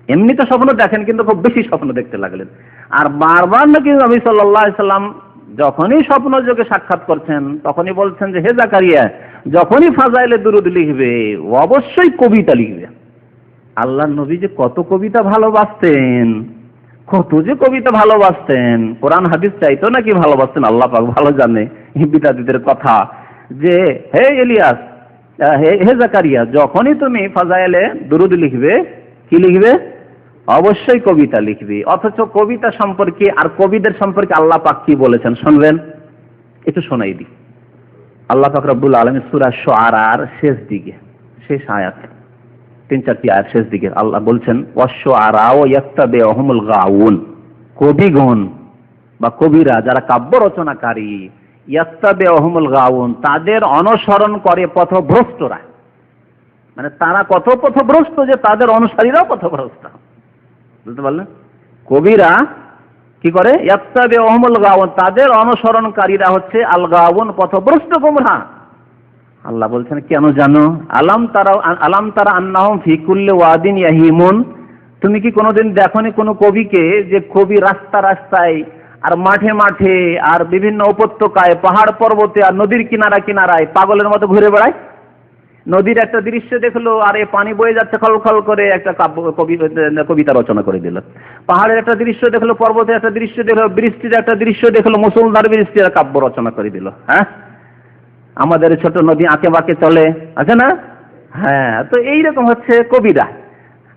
Speaker 1: এমনি তো স্বপ্ন দেখেন, কিন্তু খুব বেশি স্বপ্ন দেখতে লাগলেন। আর বারবার নাকি নবী সাল্লাল্লাহু আলাইহি সাল্লাম যখনই স্বপ্ন যোগে সাক্ষাৎ করছেন, তখনই বলছেন যে, হে জাকারিয়া, যখনই ফাজাইলে দুরূদ লিখবে অবশ্যই কবিতা লিখবে। আল্লাহর নবী যে কত কবিতা ভালোবাসতেন, কত যে কবিতা ভালোবাসতেন, কোরআন হাদিস চাইতো নাকি ভালোবাসতেন আল্লাহ পাক ভালো জানে। বিদাতীদের কথা যে, হে ইলিয়াস, হে জাকারিয়া, যখনই তুমি ফাজাইলে দুরূদ লিখবে, কি লিখবে? অবশ্যই কবিতা লিখবে। অথচ কবিতা সম্পর্কে আর কবিদের সম্পর্কে আল্লাহ পাক কি বলেছেন শুনবেন, একটু শোনাই দিই। আল্লাহ পাক রব্বুল আলামিন সূরা শুআরার শেষ দিকে, শেষ আয়াত, 3-4টি আয়াত শেষ দিকে আল্লাহ বলছেন, ওয়াশ-শুআরাউ ইয়াত্তাবিউহুমুল গাউন, কবিগণ বা কবিরা যারা কাব্য রচনাকারী, ইয়াত্তাবিউহুমুল গাউন, তাদের অনুসরণ করে পথভ্রষ্টরা। মানে তারা কত পথভ্রষ্ট যে তাদের অনুসারীরাও পথভ্রষ্ট। বুঝতে পারলেন? কবিরা কি করে? ইয়াত্তাবিউহুমুল গাউন, তাদের অনুসরণকারীরা হচ্ছে আল গাউন, পথভ্রষ্ট গোমরাহ। আল্লাহ বলছেন কেন জানো? আলাম তারা আন্নাহুম ফি কুল্লি ওয়াদিন ইয়াহিমুন, তুমি কি কোনোদিন দেখোনি কোনো কবিকে যে কবি রাস্তা রাস্তায় আর মাঠে মাঠে আর বিভিন্ন উপত্যকায়, পাহাড় পর্বতে আর নদীর কিনারা কিনারায় পাগলের মতো ঘুরে বেড়ায়? নদীর একটা দৃশ্য দেখলো আর এ পানি বয়ে যাচ্ছে খলখল করে, একটা কবিতা রচনা করে দিল। পাহাড়ের একটা দৃশ্য দেখলো, পর্বতের একটা দৃশ্য দেখলো, বৃষ্টির একটা দৃশ্য দেখলো, মুসলধার বৃষ্টির কাব্য রচনা করে দিল। হ্যাঁ, আমাদের ছোট নদী আঁকে বাঁকে চলে, আছে না? হ্যাঁ, তো এইরকম হচ্ছে কবিরা।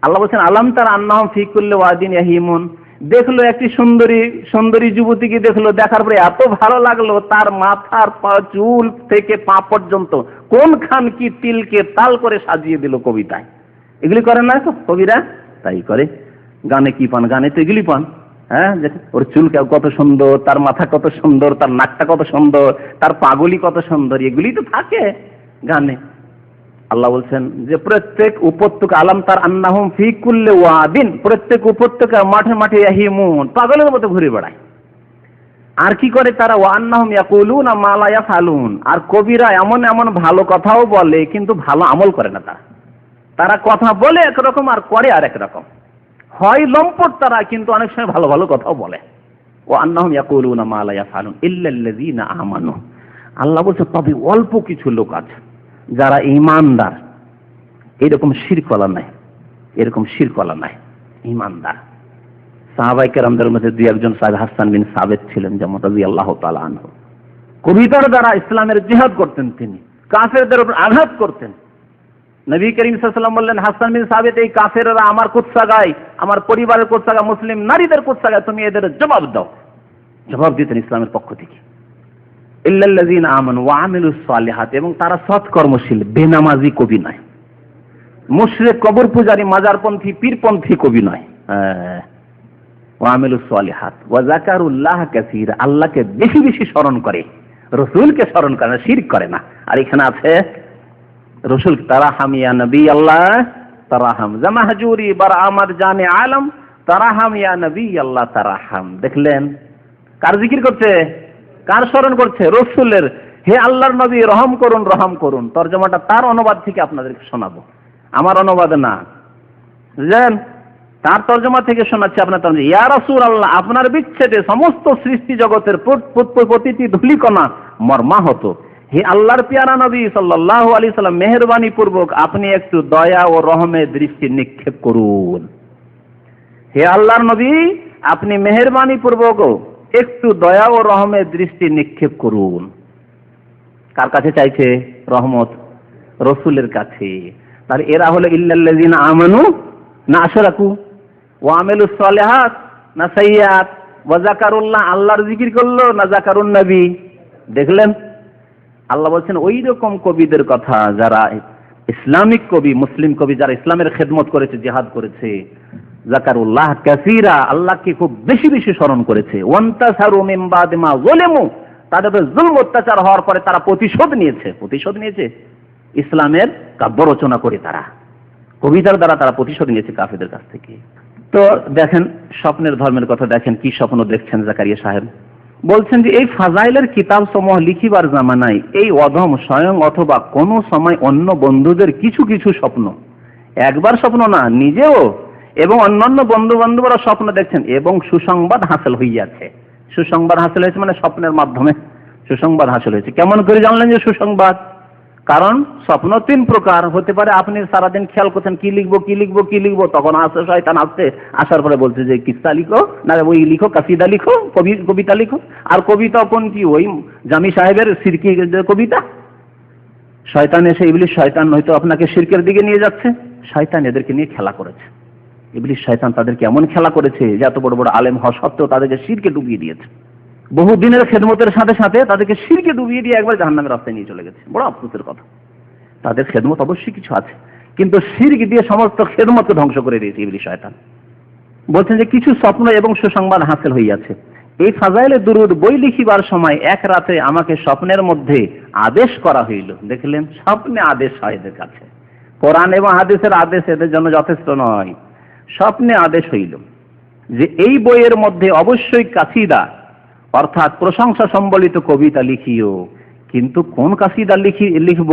Speaker 1: আল্লাহ বলছেন আলাম তারা আন্নাহুম ফি কুল্লি ওয়াদিন ইয়াহিমুন, দেখলো একটি সুন্দরী যুবতীকে দেখলো, দেখার পরে এত ভালো লাগলো, তার মাথার চুল থেকে পা পর্যন্ত কোনখান কি তিলকে তাল করে সাজিয়ে দিল কবিতায়। এগুলি করে না তো কবিরা? তাই করে। গানে কি পান? গানে তো এগুলি পান। হ্যাঁ, ওর চুল কত সুন্দর, তার মাথা কত সুন্দর, তার নাকটা কত সুন্দর, তার পাগলি কত সুন্দর, এগুলি তো থাকে গানে। আল্লাহ বলছেন যে প্রত্যেক উপত্যকা, আলাম তার আন্নাহুম ফি কুল্লি ওয়াদিন, প্রত্যেক উপত্যকা মাঠে মাঠে ইয়াহিমুন, পাগলের মতো ঘুরে বেড়ায়। আর কি করে তারা? ওয়া আন্নাহুম ইয়াকুলুনা মা লা ইয়াফআলুন, আর কবিরা এমন এমন ভালো কথাও বলে কিন্তু ভালো আমল করে না। তারা কথা বলে একরকম আর করে আর একরকম। হয় লম্পট তারা, কিন্তু অনেক সময় ভালো ভালো কথাও বলে। ওয়া আন্নাহুম ইয়াকুলুনা মা লা ইয়াফআলুন ইল্লাল্লাযীনা আমানু, আল্লাহ বলছে তবে অল্প কিছু লোক আছে যারা ঈমানদার, এরকম শিরকওয়ালা নাই, এরকম শিরকওয়ালা নাই, ঈমানদার। সাহাবায়ে কেরামদের মধ্যে দুই একজন সাহাবী হাসান বিন সাবিত ছিলেন, যেমন রাদিয়াল্লাহু তাআলা আনহু। কবিতার দ্বারা ইসলামের জিহাদ করতেন, তিনি কাফেরদের উপর আঘাত করতেন। নবী করিম সাল্লাল্লাহু আলাইহি ওয়াসাল্লাম বললেন, হাসান বিন সাবিত, এই কাফেররা আমার কুৎসা গায়, আমার পরিবারের কুৎসা গায়, মুসলিম নারীদের কুৎসা গায়, তুমি এদের জবাব দাও। জবাব দিতেন ইসলামের পক্ষ থেকে। ইল্লাল্লাযীনা আমানু ওয়া আমিলুস সালিহাত, এবং তারা সৎকর্মশীল, বেনামাজি কবি নয়, মুশরিক কবর পূজারী মাজারপন্থী পীরপন্থী কবি নয়। ওয়া আমিলুস সালিহাত ওয়া যাকারুল্লাহ কাসীরা, আল্লাহকে বেশি বেশি স্মরণ করে, রাসূলকে স্মরণ করে না, শিরক করে না। আর এখানে আছে রাসূল তারাহাম ইয়া নবী আল্লাহ তারাহাম, জামাহজুরি বারা আমার জানে আলম তারাহাম ইয়া নবী আল্লাহ তারাহাম। দেখলেন কার জিকির করছে, কার স্মরণ করছে? রাসূলের। হে আল্লাহর নবী রহম করুন, রহম করুন। তরজমাটা তার অনুবাদ থেকে আপনাদেরকে শোনাবো, আমার অনুবাদ না, বুঝলেন? তার তরজমা থেকে শোনাচ্ছি আপনার তরজমা। ইয়া রাসূলুল্লাহ, আপনার বিচ্ছেদে সমস্ত সৃষ্টি জগতের প্রতিটি ধূলিকণা মর্মাহত। হে আল্লাহর পেয়ারা নবী সাল্লাল্লাহু আলাইহি সাল্লাম, মেহেরবানি পূর্বক আপনি একটু দয়া ও রহমের দৃষ্টি নিক্ষেপ করুন। হে আল্লাহর নবী, আপনি মেহেরবানি পূর্বক একটু দয়া ও রহমের দৃষ্টি নিক্ষেপ করুন। কার কাছে চাইছে রহমত? রাসূলের কাছে। তাহলে এরা হলো ইল্লাল্লাযীনা আমানু না আশরাকু ওয়া আমিলুস সালিহাত না সাইয়্যাত ওয়া যাকারুল্লাহ, আল্লাহর জিকির করলো না যাকারুন নবী। দেখলেন আল্লাহ বলছেন ওই রকম কবিদের কথা যারা ইসলামিক কবি, মুসলিম কবি, যারা ইসলামের খেদমত করেছে, জিহাদ করেছে। যাকারুল্লাহ কাসীরা, আল্লাহকে খুব বেশি বেশি স্মরণ করেছে। ওয়ান্তাসারু মিন বাদি মা যালামু, তাদের উপর জুলম অত্যাচার হওয়ার পরে তারা প্রতিশোধ নিয়েছে। ইসলামের কাব্য রচনা করে তারা কবিতার দ্বারা তারা প্রতিশোধ নিয়েছে কাফেরদের কাছ থেকে। তো দেখেন স্বপ্নের ধর্মের কথা, দেখেন কি স্বপ্ন দেখছেন জাকারিয়া সাহেব। বলছেন যে এই ফাজাইলের কিতাব সমূহ লিখিবার জামানায় এই অধম স্বয়ং অথবা কোনো সময় অন্য বন্ধুদের কিছু কিছু স্বপ্ন, একবার স্বপ্ন না, নিজেও এবং অন্যান্য বন্ধু বান্ধবরা স্বপ্ন দেখছেন এবং সুসংবাদ হাসিল হইয়াছে। সুসংবাদ হাসিল হয়েছে মানে স্বপ্নের মাধ্যমে সুসংবাদ হাসিল হয়েছে। কেমন করে জানলেন যে সুসংবাদ? কারণ স্বপ্ন তিন প্রকার হতে পারে। আপনি সারাদিন খেয়াল করছেন কি লিখবো কি লিখবো কি লিখবো, তখন আসে শয়তান আসছে, আসার পরে বলছে যে কিস্সা লিখো, না ওই লিখো, কাসিদা লিখো, কবিতা লিখো। আর কবিতা কোনটি? ওই জামি সাহেবের সিরকি কবিতা। শয়তান এসে, ইবলিস শয়তান হয়তো আপনাকে শিরকের দিকে নিয়ে যাচ্ছে। শয়তান এদেরকে নিয়ে খেলা করেছে। ইবলিস শয়তান তাদেরকে এমন খেলা করেছে যে এত বড় বড় আলেম হওয়া সত্ত্বেও তাদেরকে শিরকে ডুবিয়ে দিয়েছে। বহুদিনের খেদমতের সাথে সাথে তাদেরকে শিরকে ডুবিয়ে দিয়ে একবার জাহান্নামের রাস্তায় নিয়ে চলে গেছে। বড় আফসোসের কথা। তাদের খেদমত অবশ্যই কিছু আছে, কিন্তু শিরক দিয়ে সমস্ত খেদমতকে ধ্বংস করে দিয়েছে ইবলিস শয়তান। বলছেন যে কিছু স্বপ্ন এবং সুসংবাদ হাসিল হইয়াছে। এই ফাজাইলে দুরুদ বই লিখিবার সময় এক রাতে আমাকে স্বপ্নের মধ্যে আদেশ করা হইল। দেখলেন, স্বপ্নে আদেশ হয় এদের কাছে। কোরআন এবং হাদিসের আদেশ এদের জন্য যথেষ্ট নয়, স্বপ্নে আদেশ হইল যে এই বইয়ের মধ্যে অবশ্যই কাসিদা অর্থাৎ প্রশংসা সম্বলিত কবিতা লিখিও, কিন্তু কোন কাসিদা লিখব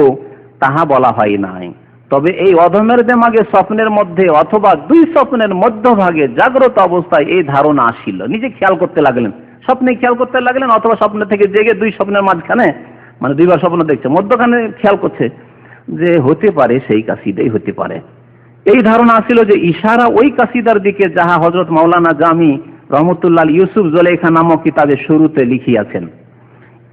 Speaker 1: তাহা বলা হয় নাই। তবে এই অধমের দেমাগে স্বপ্নের মধ্যে অথবা দুই স্বপ্নের মধ্যভাগে জাগ্রত অবস্থায় এই ধারণা আসিল। নিজে খেয়াল করতে লাগলেন, স্বপ্নে খেয়াল করতে লাগলেন, অথবা স্বপ্ন থেকে জেগে দুই স্বপ্নের মাঝখানে, মানে দুইবার স্বপ্ন দেখছে, মধ্যখানে খেয়াল করছে যে হতে পারে সেই কাসিদাই হতে পারে। এই ধারণা আসিল যে ইশারা ওই কাসিদার দিকে যাহা হযরত মাওলানা জামি রহমতুল্লাহ ইউসুফ জুলেখা নামক কিতাবে শুরুতে লিখিয়াছেন।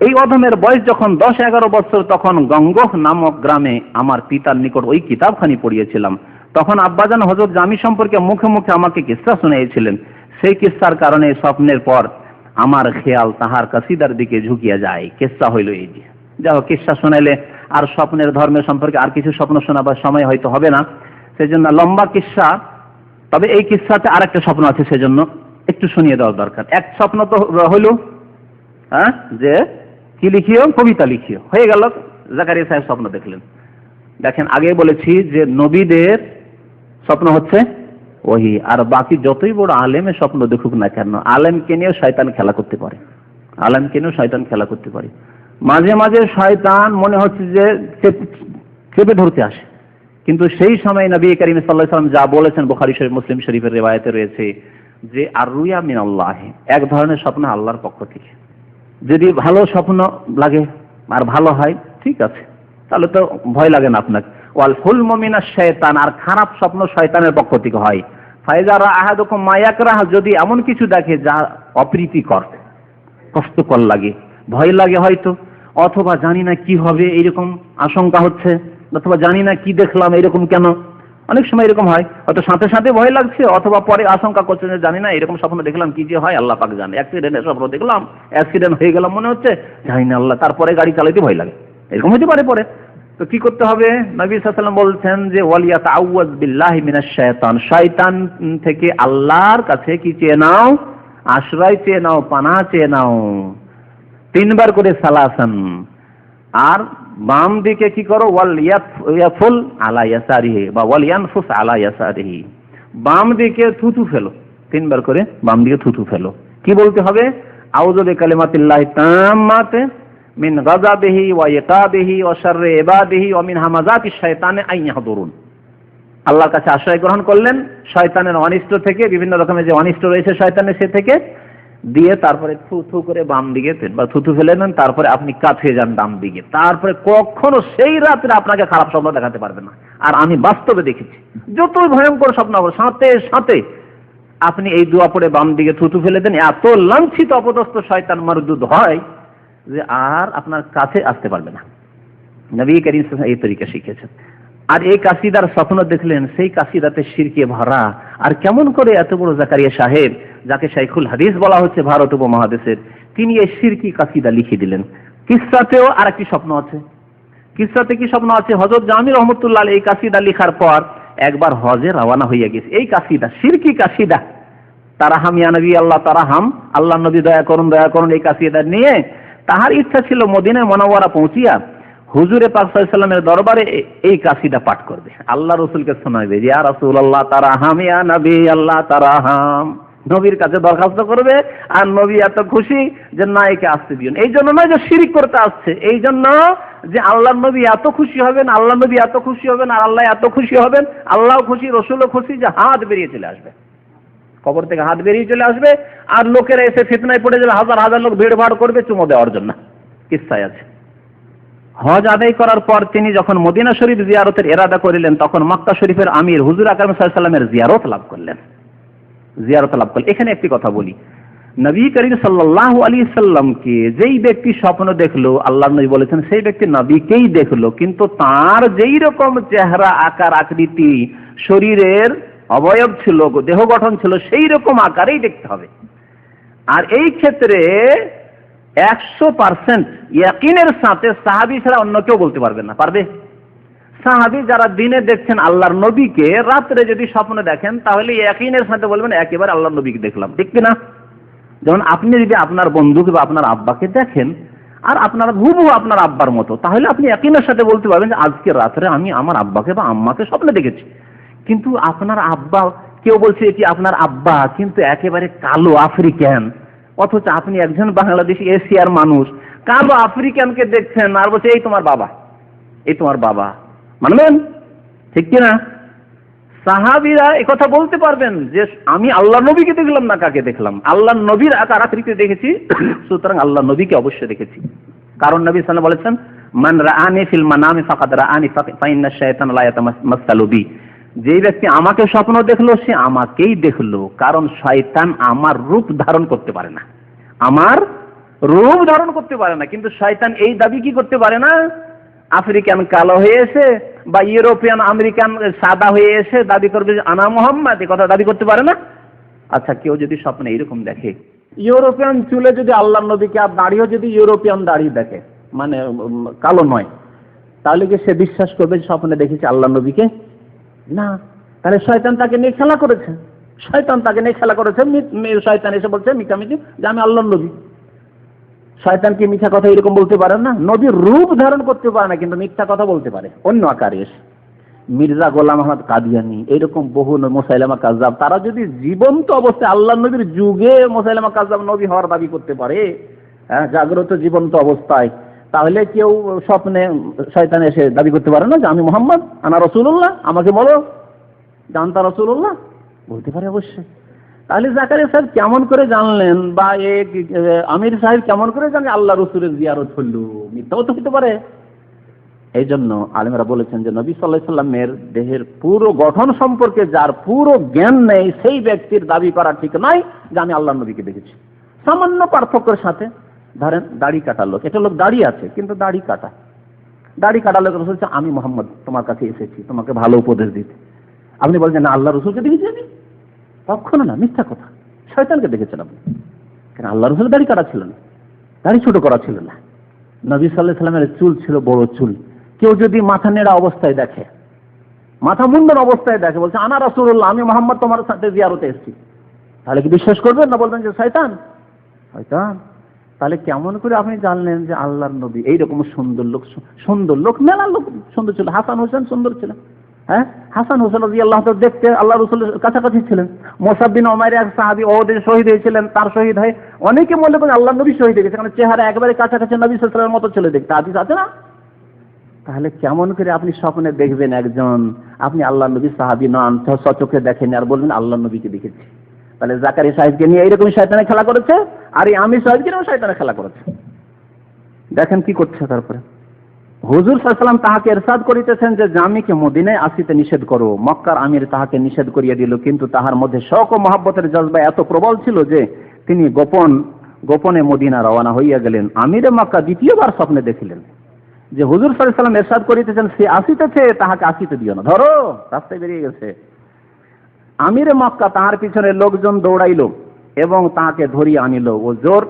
Speaker 1: এই অধমের বয়স যখন 10-11 বছর, তখন গঙ্গোহ নামক গ্রামে আমার পিতার নিকট ওই কিতাবখানি পড়িয়েছিলাম। তখন আব্বাজান হযরত জামি সম্পর্কে মুখে মুখে আমাকে কিসসা শুনিয়েছিলেন। সেই কিসসার কারণে স্বপ্নের পর আমার খেয়াল তাহার কাসিদার দিকে ঝুঁকিয়া যায়। কিসসা হইল এই যে, যাও কিসসা শোনাইলে আর স্বপ্নের ধর্মের সম্পর্কে আর কিছু স্বপ্ন শোনাবার সময় হয়তো হবে না, সেজন্য লম্বা কিসসা। তবে এই কিসসাতে আরেকটা স্বপ্ন আছে, সেজন্য একটু শুনিয়ে দেওয়া দরকার। এক স্বপ্ন তো হইল যে কি লিখিও, কবিতা লিখিও, হয়ে গেল। জাকারিয়া সাহেব স্বপ্ন দেখলেন। দেখেন, আগে বলেছি যে নবীদের স্বপ্ন হচ্ছে ওহী, আর বাকি যতই বড় আলেমে স্বপ্ন দেখুক না কেন, আলেমকে নিয়েও শয়তান খেলা করতে পারে। আলেমকে নিয়েও শয়তান খেলা করতে পারে। মাঝে মাঝে শয়তান মনে হচ্ছে যে চেপে ধরতে আসে, কিন্তু সেই সময় নবী করিম সাল্লাল্লাহু আলাইহি ওয়াসাল্লাম যা বলেছেন বুখারী শরীফ, মুসলিম শরীফের রিওয়ায়াতে রয়েছে যে আর রুয়া মিনাল্লাহ, এক ধরনের স্বপ্ন আল্লাহর পক্ষ থেকে। যদি ভালো স্বপ্ন লাগে আর ভালো হয় ঠিক আছে, তাহলে তো ভয় লাগে না আপনাকে। ওয়াল হুলমু মিনাশ শায়তান, আর খারাপ স্বপ্ন শয়তানের পক্ষ থেকে হয়। ফাইজা রা আহাদুকুম মা ইয়াকরাহ, যদি এমন কিছু দেখে যা অপ্রীতিকর, কষ্টকর লাগে, ভয় লাগে হয়তো, অথবা জানি না কি হবে এরকম আশঙ্কা হচ্ছে, অথবা জানি না কি দেখলাম এরকম কেন, অনেক সময় এরকম হয়, হয়তো সাথে সাথে ভয় লাগছে, অথবা পরে আশঙ্কা করছে যে জানি না এরকম স্বপ্ন দেখলাম, কি যে হয় আল্লাহ পাক জানে। অ্যাক্সিডেন্টের স্বপ্ন দেখলাম, অ্যাক্সিডেন্ট হয়ে গেলাম মনে হচ্ছে, জানি না আল্লাহ, তারপরে গাড়ি চালাইতে ভয় লাগে, এরকম হতে পারে পরে। তো কি করতে হবে? নবী সাল্লাল্লাহু আলাইহি ওয়াসাল্লাম বলছেন যে ওয়ালিয়াতাআউযাজ বিল্লাহি মিনাশ শায়তান, শয়তান থেকে আল্লাহর কাছে কি চেয়ে নাও, আশ্রয় চেয়ে নাও, পানাহ চেয়ে নাও, 3 বার করে সালাসান। আর বাম দিকে কি করো, ওয়াল ইয়াফুল আলা ইয়াসারিহি বা ওয়াল ইয়ানফুস আলা ইয়াসারিহি, বাম দিকে থুতু ফেলো, 3 বার করে বাম দিকে থুতু ফেলো। কি বলতে হবে? আউযু বিকালিমাতিল্লাহি তাম্মাতি মিন গাযাবিহি ওয়া ইকাবিহি ওয়া শাররি ইবাদিহি ওয়া মিন হামাযাতিশ শায়তানি আন ইয়াহদুরুন। আল্লাহর কাছে আশ্রয় গ্রহণ করলেন শয়তানের অনিষ্ট থেকে, বিভিন্ন রকমের যে অনিষ্ট রয়েছে শয়তানের সে থেকে, দিয়ে তারপরে থুথু করে বাম দিকে বা থুথু ফেলে নেন, তারপরে আপনি কাছে যান ডান দিকে, তারপরে কখনো সেই রাত্রে আপনাকে খারাপ স্বপ্ন দেখাতে পারবে না। আর আমি বাস্তবে দেখেছি, যতই ভয়ঙ্কর স্বপ্ন হবে সাথে সাথে আপনি এই দোয়া পড়ে বাম দিকে থুথু ফেলে দেন, এত লাঞ্ছিত অপদস্থ শয়তান মারদুদ হয় যে আর আপনার কাছে আসতে পারবে না। নবী করিম সাল্লাল্লাহু আলাইহি ওয়াসাল্লাম এই তরিকা শিখিয়েছেন। আর এই কাসিদার স্বপ্ন দেখলেন, সেই কাসিদাতে শিরকে ভরা। আর কেমন করে এত বড় জাকারিয়া সাহেব, যাকে শাইখুল হাদিস বলা হচ্ছে ভারত উপমহাদেশের, তিনি এই শিরকি কাসিদা লিখে দিলেন। কিসসাতেও আরেকটি স্বপ্ন আছে। কিসসাতে কি স্বপ্ন আছে? হযরত জামি রহমতুল্লাহ আলাইহি এই কাসিদা লেখার পর একবার হজে রওনা হয়ে গেছে। এই কাসিদা, শিরকি কাসিদা, তারাহাম ইয়া নবী আল্লাহ তারাহাম, আল্লাহ নবী দয়া করুন দয়া করুন, এই কাসিদা নিয়ে তাহার ইচ্ছা ছিল মদিনায় মুনাওয়ারা পৌঁছিয়া হুজুরে পাক সাল্লাল্লাহু আলাইহি ওয়াসাল্লামের দরবারে এই কাসিদা পাঠ করবে, আল্লাহ রাসূলকে শোনাবে, ইয়া রাসূলুল্লাহ তারাহাম, ইয়া নবী আল্লাহ তারাহাম। নবীর কাছে দরখাস্ত করবে, আর নবী এত খুশি যে না একে আসতে দিন। এই জন্য নয় যে শিরিক করতে আসছে, এই জন্য যে আল্লাহর নবী এত খুশি হবেন, আল্লাহ নবী এত খুশি হবেন, আর আল্লাহ এত খুশি হবেন, আল্লাহ খুশি, রসুলও খুশি, যে হাত বেরিয়ে চলে আসবে, কবর থেকে হাত বেরিয়ে চলে আসবে, আর লোকেরা এসে ফিতনায় পড়ে যাবে, হাজার হাজার লোক ভিড় ভাড় করবে চুমো দেওয়ার জন্য। কিস্সায় আছে। হজ আদায় করার পর তিনি যখন মদিনা শরীফ জিয়ারতের ইরাদা করিলেন, তখন মক্কা শরীফের আমির হুজুর আকরাম সাল্লাল্লাহু আলাইহি ওয়াসাল্লামের জিয়ারত লাভ করলেন। এখানে একটি কথা বলি, নবী করিম সাল্লাল্লাহু আলাইহি ওয়াসাল্লামকে যেই ব্যক্তি স্বপ্ন দেখলো, আল্লাহর নবী বলেছেন সেই ব্যক্তি নবীকেই দেখলো, কিন্তু তার যেই রকম চেহারা, আকার, আকৃতি, শরীরের অবয়ব ছিল, দেহ গঠন ছিল, সেই রকম আকারেই দেখতে হবে। আর এই ক্ষেত্রে 100% ইয়াকিনের সাথে সাহাবী ছাড়া অন্য কেউ বলতে পারবে না। পারবে? সাহাবী যারা দিনে দেখছেন আল্লাহর নবীকে, রাত্রে যদি স্বপ্ন দেখেন তাহলে ইয়াকিনের সাথে বলবেন একেবারে আল্লাহর নবীকে দেখলাম, ঠিক কিনা? যেমন আপনি যদি আপনার বন্ধুকে বা আপনার আব্বাকে দেখেন, আর আপনার হুবহু আপনার আব্বার মতো, তাহলে আপনি ইয়াকিনের সাথে বলতে পারবেন যে আজকে রাত্রে আমি আমার আব্বাকে বা আম্মাকে স্বপ্নে দেখেছি। কিন্তু আপনার আব্বা, কেউ বলছে এটি আপনার আব্বা, কিন্তু একেবারে কালো আফ্রিকান, অথচ আপনি একজন বাংলাদেশি এশিয়ার মানুষ, কালো আফ্রিকানকে দেখছেন আর বলছে এই তোমার বাবা, এই তোমার বাবা। মানবেন? ঠিক কিনা? সাহাবীরা একথা বলতে পারবেন যে আমি আল্লাহ নবীকে দেখলাম না কাকে দেখলাম, আল্লাহ নবীর আকার আকৃতি দেখেছি, সুতরাং আল্লাহ নবীকে অবশ্যই দেখেছি। কারণ নবী সাল্লাল্লাহু আলাইহি ওয়াসাল্লাম বলেছেন, মান রাআনি ফিল মানামি ফাকাদ রাআনি ফাইন্না শাইতানা লা ইয়াতামাসসালু বি। যেই ব্যক্তি আমাকে স্বপ্ন দেখলো সে আমাকেই দেখলো, কারণ শয়তান আমার রূপ ধারণ করতে পারে না, আমার রূপ ধারণ করতে পারে না। কিন্তু শয়তান এই দাবি কি করতে পারে না, আফ্রিকান কালো হয়ে এসে বা ইউরোপিয়ান আমেরিকান সাদা হয়ে এসে দাবি করবে যে আনা মোহাম্মদ, এই কথা দাবি করতে পারে না। আচ্ছা, কেউ যদি স্বপ্নে এইরকম দেখে, ইউরোপিয়ান চুলে যদি আল্লাহ নবীকে, আর দাড়িও যদি ইউরোপিয়ান দাড়ি দেখে, মানে কালো নয়, তাহলে কি সে বিশ্বাস করবে স্বপ্নে দেখেছে আল্লাহ নবীকে? না। তাহলে শয়তান তাকে নিয়ে খেলা করেছে, শয়তান তাকে নিয়ে খেলা করেছে। শয়তান এসে বলছে মিকামিকি যে আমি আল্লাহর নবী। শয়তান কি মিথ্যা কথা এরকম বলতে পারে না? নবীর রূপ ধারণ করতে পারে না, কিন্তু মিথ্যা কথা বলতে পারে অন্য আকারে এসে। মির্জা গোলাম আহমদ কাদিয়ানি, এরকম বহু মুসাইলামা কাযযাব, তারা যদি জীবন্ত অবস্থায় আল্লাহ নবীর যুগে মুসাইলামা কাযযাব নবী হওয়ার দাবি করতে পারে, হ্যাঁ, জাগ্রত জীবন্ত অবস্থায়, তাহলে কেউ স্বপ্নে শয়তান এসে দাবি করতে পারে না যে আমি মুহাম্মদ, আনা রাসূলুল্লাহ, আমাকে বলো জানতা রাসূলুল্লাহ? বলতে পারে অবশ্যই। তাহলে জাকারিয়া সাহেব কেমন করে জানলেন, বা আমির সাহেব কেমন করে জানলেন আল্লাহ রসুলের জিয়ারত হলো? মিথ্যাও তো হতে পারে। এই জন্য আলেমরা বলেছেন যে নবী সাল্লাল্লাহু আলাইহি ওয়াসাল্লামের দেহের পুরো গঠন সম্পর্কে যার পুরো জ্ঞান নেই, সেই ব্যক্তির দাবি করা ঠিক নয় যে আমি আল্লাহ নবীকে দেখেছি। সামান্য পার্থক্যের সাথে, ধরেন দাড়ি কাটা লোক, এটা লোক দাড়ি আছে কিন্তু দাড়ি কাটা লোক বলছে আমি মোহাম্মদ তোমার কাছে এসেছি তোমাকে ভালো উপদেশ দিতে। আপনি বলছেন না আল্লাহ রসুলকে দেখেছি আমি? কখনো না, মিথ্যা কথা। শয়তানকে দেখেছিলাম। কেন? আল্লাহ রসুল দাড়ি কাটা ছিল না, দাড়ি ছোট করা ছিল না। নবী সাল্লাল্লাহু আলাইহি ওয়াসাল্লামের চুল ছিল বড় চুল। কেউ যদি মাথা নেড়া অবস্থায় দেখে, মাথা মুন্ডন অবস্থায় দেখে, বলছে আনা রাসূলুল্লাহ, আমি মোহাম্মদ তোমার সাথে জিয়ারতে এসেছি, তাহলে কি বিশ্বাস করবেন না বলবেন যে শয়তান? শয়তান। তাহলে কেমন করে আপনি জানলেন যে আল্লাহর নবী? এইরকম সুন্দর লোক মেলা লোক সুন্দর ছিল। হাসান হোসেন সুন্দর ছিলেন, হ্যাঁ, হাসান হোসেন রাদিয়াল্লাহু তাআলা দেখতে আল্লাহ রাসূলের কাছাকাছি ছিলেন। মুসাব বিন উমাইর এক সাহাবী ওহদে শহীদ হয়েছিলেন, তার শহীদ হয়ে অনেকে মনে করেন আল্লাহ নবী শহীদ হয়ে গেছে, কারণ চেহারা একবারে কাছাকাছি নবী সাল্লাল্লাহু আলাইহি ওয়াসাল্লামের মতো ছিল দেখতে, হাদিস আছে না? তাহলে কেমন করে আপনি স্বপ্নে দেখবেন একজন, আপনি আল্লাহ নবী সাহাবী নন, সচক্ষে দেখেন, আর বলবেন আল্লাহ নবীকে দেখেছি? তাহলে জাকারিয়া সাহেবকে নিয়ে এইরকম শয়তানে খেলা করেছে, আর এই আমির সাহেবকে নিয়েও শয়তানে খেলা করেছে। দেখেন কি করছে। তারপরে হুজুর সাল্লাল্লাহু আলাইহি ওয়াসাল্লাম তাহাকে ইরশাদ করিতেছেন যে জামিকে মদিনায় আসিতে নিষেধ করো। মক্কার আমির তাহাকে নিষেধ করিয়া দিল, কিন্তু তাহার মধ্যে শৌক ও মহব্বতের জজবা এত প্রবল ছিল যে তিনি গোপনে মদিনা রওনা হইয়া গেলেন। আমিরে মক্কা দ্বিতীয়বার স্বপ্নে দেখিলেন যে হুজুর সাল্লাল্লাহু আলাইহি ওয়াসাল্লাম ইরশাদ করিতেছেন সে আসিতেছে, তাহাকে আসিতে দিও না, ধরো, রাস্তায় বেরিয়ে গেছে। আমিরে মক্কা তাহার পিছনে লোকজন দৌড়াইল এবং তাহাকে ধরিয়া আনিল ও জোর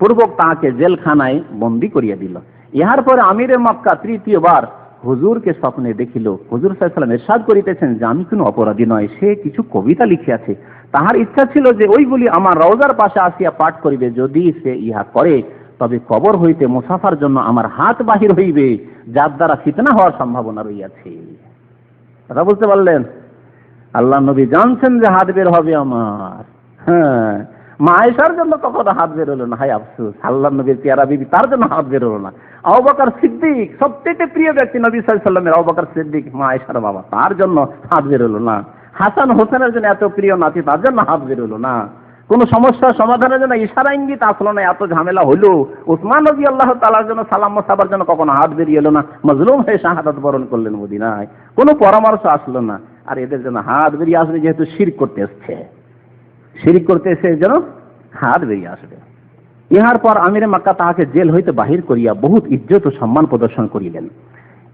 Speaker 1: পূর্বক তাহাকে জেলখানায় বন্দী করিয়া দিল। ইহার পরে আমিরে মক্কা তৃতীয়বার হুজুরকে স্বপ্নে দেখিল। হুজুর সাল্লাল্লাহু আলাইহি ওয়াসাল্লাম ইরশাদ করিতেছেন যে আমি কোনো অপরাধী নয়, সে কিছু কবিতা লিখিয়াছে, তাহার ইচ্ছা ছিল যে ওইগুলি আমার রওজার পাশে আসিয়া পাঠ করিবে, যদি সে ইহা করে তবে কবর হইতে মুসাফার জন্য আমার হাত বাহির হইবে, যার দ্বারা ফিতনা হওয়ার সম্ভাবনা রইয়াছে। কথা বুঝতে পারলেন? আল্লাহ নবী জানছেন যে হাত বের হবে আমার। হ্যাঁ, মা আয়েশার জন্য কখনো হাত বের হলো না, হায় আফসোস। আল্লাহ নবীর পেয়ারা বিবি, তার জন্য হাত বের হলো না। আবু বকর সিদ্দিক, সবচেয়ে প্রিয় ব্যক্তি নবী সাল্লাল্লাহু আলাইহি ওয়াসাল্লামের, আবু বকর সিদ্দিক মা আয়েশার বাবা, তার জন্য হাত বের হলো না। হাসান হোসেনের জন্য এত প্রিয় নাতি, তার জন্য হাত বের হলো না। কোন সমস্যার সমাধানের জন্য ইশারা ইঙ্গিত আসলো না, এত ঝামেলা হলো। উসমান রাদিয়াল্লাহু তাআলার জন্য সালাম মুসাফার জন্য কখনো হাত বেরিয়ে এলো না, মজলুম হয়ে শাহাদাত বরণ করলেন মদিনায়, কোনো পরামর্শ আসলো না। আর এদের জন্য হাত বেরিয়ে আসবে, যেহেতু শিরক করতে এসছে, শিরক করতে এসে এর জন্য হাত বেরিয়ে আসবে। ইহার পর আমিরে মক্কা তাহাকে জেল হইতে বাহির করিয়া বহুত ইজ্জত ও সম্মান প্রদর্শন করিলেন।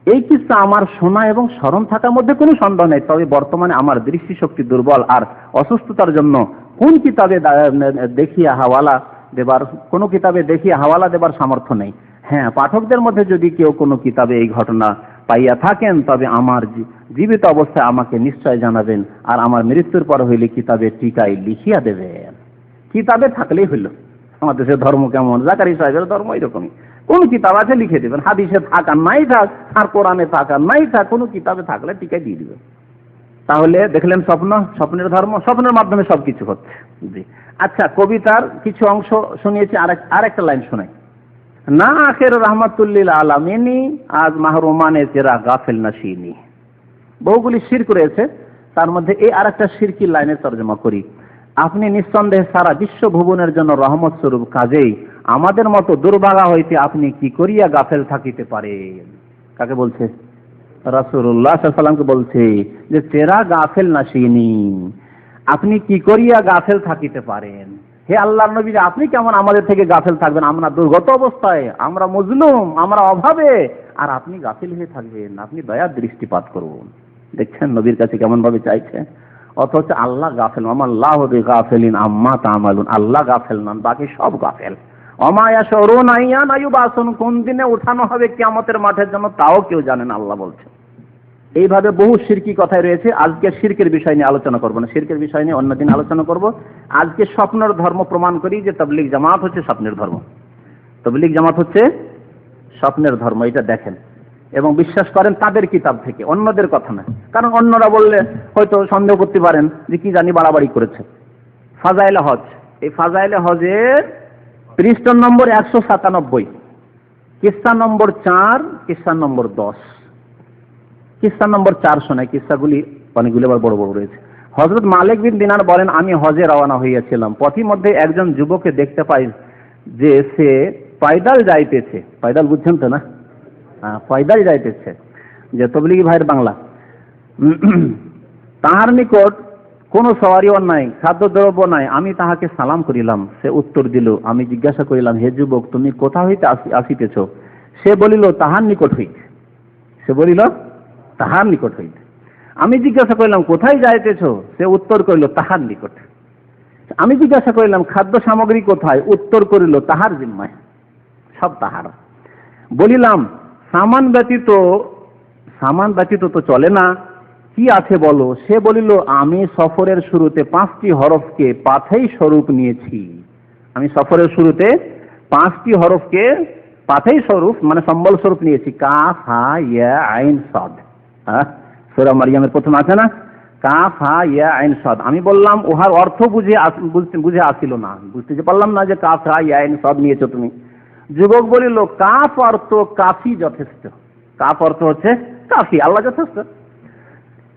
Speaker 1: এই কিস্সা আমার শোনা এবং স্মরণ থাকার মধ্যে কোনো সন্দেহ নেই। তবে বর্তমানে আমার দৃষ্টিশক্তি দুর্বল আর অসুস্থতার জন্য কোন কিতাবে দেখিয়া হাওয়ালা দেবার, কোনো কিতাবে দেখিয়া হাওয়ালা দেবার সামর্থ্য নেই। হ্যাঁ, পাঠকদের মধ্যে যদি কেউ কোনো কিতাবে এই ঘটনা পাইয়া থাকেন, তবে আমার জীবিত অবস্থায় আমাকে নিশ্চয় জানাবেন, আর আমার মৃত্যুর পর হইলে কিতাবে টিকায় লিখিয়া দেবেন। কিতাবে থাকলেই হইল। আমাদের দেশের ধর্ম কেমন, জাকারি সাহেবের ধর্ম এরকমই। কোন কিতাব আছে লিখে দেবেন, হাদিসে থাক আর নাই থাক, আর কোরআনে থাক আর নাই থাক, কোনো কিতাবে থাকলে টিকায় দিয়ে দিবেন। তাহলে দেখলেন স্বপ্ন, স্বপ্নের ধর্ম, স্বপ্নের মাধ্যমে সবকিছু হচ্ছে। জি, আচ্ছা, কবিতার কিছু অংশ শুনিয়েছি, আরেকটা লাইন শোনাই। না আখের রহমাতুল্লিল আলামিনী, আজ মাহরুমানে তেরা গাফেল নাশিনী। বহুগুলি শিরক রয়েছে, তার মধ্যে এই আরেকটা শিরকি লাইনের তর্জমা করি। আপনি নিঃসন্দেহে সারা বিশ্ব ভুবনের জন্য রহমত স্বরূপ, কাজেই আমাদের মতো দুর্ভাগা হইতে আপনি কি করিয়া গাফেল থাকিতে পারেন? কাকে বলছে? রাসূলুল্লাহ সাল্লাল্লাহু আলাইহি ওয়াসাল্লামকে বলছে যে তেরা গাফেল নাশিনী, আপনি কি করিয়া গাফেল থাকিতে পারেন? হে আল্লাহর নবী, আপনি কেমন আমাদের থেকে গাফেল থাকবেন? আমরা দুর্গত অবস্থায়, আমরা মজলুম, আমরা অভাবে, আর আপনি গাফেল হয়ে থাকবেন? আপনি দয়ার দৃষ্টিপাত করুন। দেখছেন নবীর কাছে কেমন ভাবে চাইছে, অথচ আল্লাহ গাফেল। আমাল্লাহু বিগাফিলিন আম্মা তা'মালুন, আল্লাহ গাফেল নন, বাকি সব গাফেল। ওমা ইয়াশউরুনা আইয়ানা ইউবাসুন, কোন দিনে উঠানো হবে কিয়ামতের মাঠের জন্য তাও কেউ জানে না, আল্লাহ বলছে। এইভাবে বহু শিরকি কথাই রয়েছে। আজকে শিরকের বিষয় নিয়ে আলোচনা করব না, শিরকের বিষয় নিয়ে অন্যদিন আলোচনা করব। আজকে স্বপ্নের ধর্ম প্রমাণ করি যে তাবলীগ জামাত হচ্ছে স্বপ্নের ধর্ম। তাবলীগ জামাত হচ্ছে স্বপ্নের ধর্ম, এটা দেখেন এবং বিশ্বাস করেন তাদের কিতাব থেকে, অন্যদের কথা না। কারণ অন্যরা বললে হয়তো সন্দেহ করতে পারেন যে কি জানি বাড়াবাড়ি করেছে। ফাজাইলে হজ, এই ফাজাইলে হজের পৃষ্ঠা নম্বর 197, কিস্সা নম্বর 4, কিস্সা নম্বর 10, কিস্সা নম্বর 4 শোনায়। কিস্সাগুলি অনেকগুলো আবার বড় বড় রয়েছে। হযরত মালিক বিন দিনার বলেন, আমি হজে রওনা হইয়াছিলাম, পথির মধ্যে একজন যুবককে দেখতে পাই যে সে পায়দাল যাইতেছে। পায়দাল বুঝছেন তো না? পায়দাল যাইতেছে, যে তবলিগি ভাইয়ের বাংলা। তাহার নিকট কোন সওয়ারিও নাই, খাদ্যদ্রব্য নাই। আমি তাহাকে সালাম করিলাম, সে উত্তর দিল। আমি জিজ্ঞাসা করিলাম, হে যুবক, তুমি কোথা হইতে আসিতেছ? সে বলিল, তাহার নিকট হইতে। সে বলিল, তাহার নিকট হইতে। আমি জিজ্ঞাসা করিলাম, কোথায় যাইতেছ? সে উত্তর করিল, তাহার নিকট। আমি জিজ্ঞাসা করিলাম, খাদ্য সামগ্রী কোথায়? উত্তর করিল, তাহার জিম্মায়, সব তাহার। বলিলাম, সামান ব্যতীত তো চলে না, কি আছে বলো? সে বলিল, আমি সফরের শুরুতে 5টি হরফকে পাথেয় স্বরূপ নিয়েছি। আমি সফরের শুরুতে 5টি হরফকে পাথেয় স্বরূপ, মানে সম্বল স্বরূপ নিয়েছি। কাফ, হা, ইয়া, আইন, সাদ। সূরা মারইয়ামের প্রথম আছে না, কাফ, হা, ইয়া, আইন, সাদ। আমি বললাম, উহার অর্থ বুঝে আসিল না, বুঝতে পারলাম না যে কাফ, হা, ইয়া, আইন, সাদ নিয়েছো তুমি। যুবক বলিল, কাফ অর্থ কাফি, যথেষ্ট। কাফ অর্থ হচ্ছে কাফি, আল্লাহ যথেষ্ট।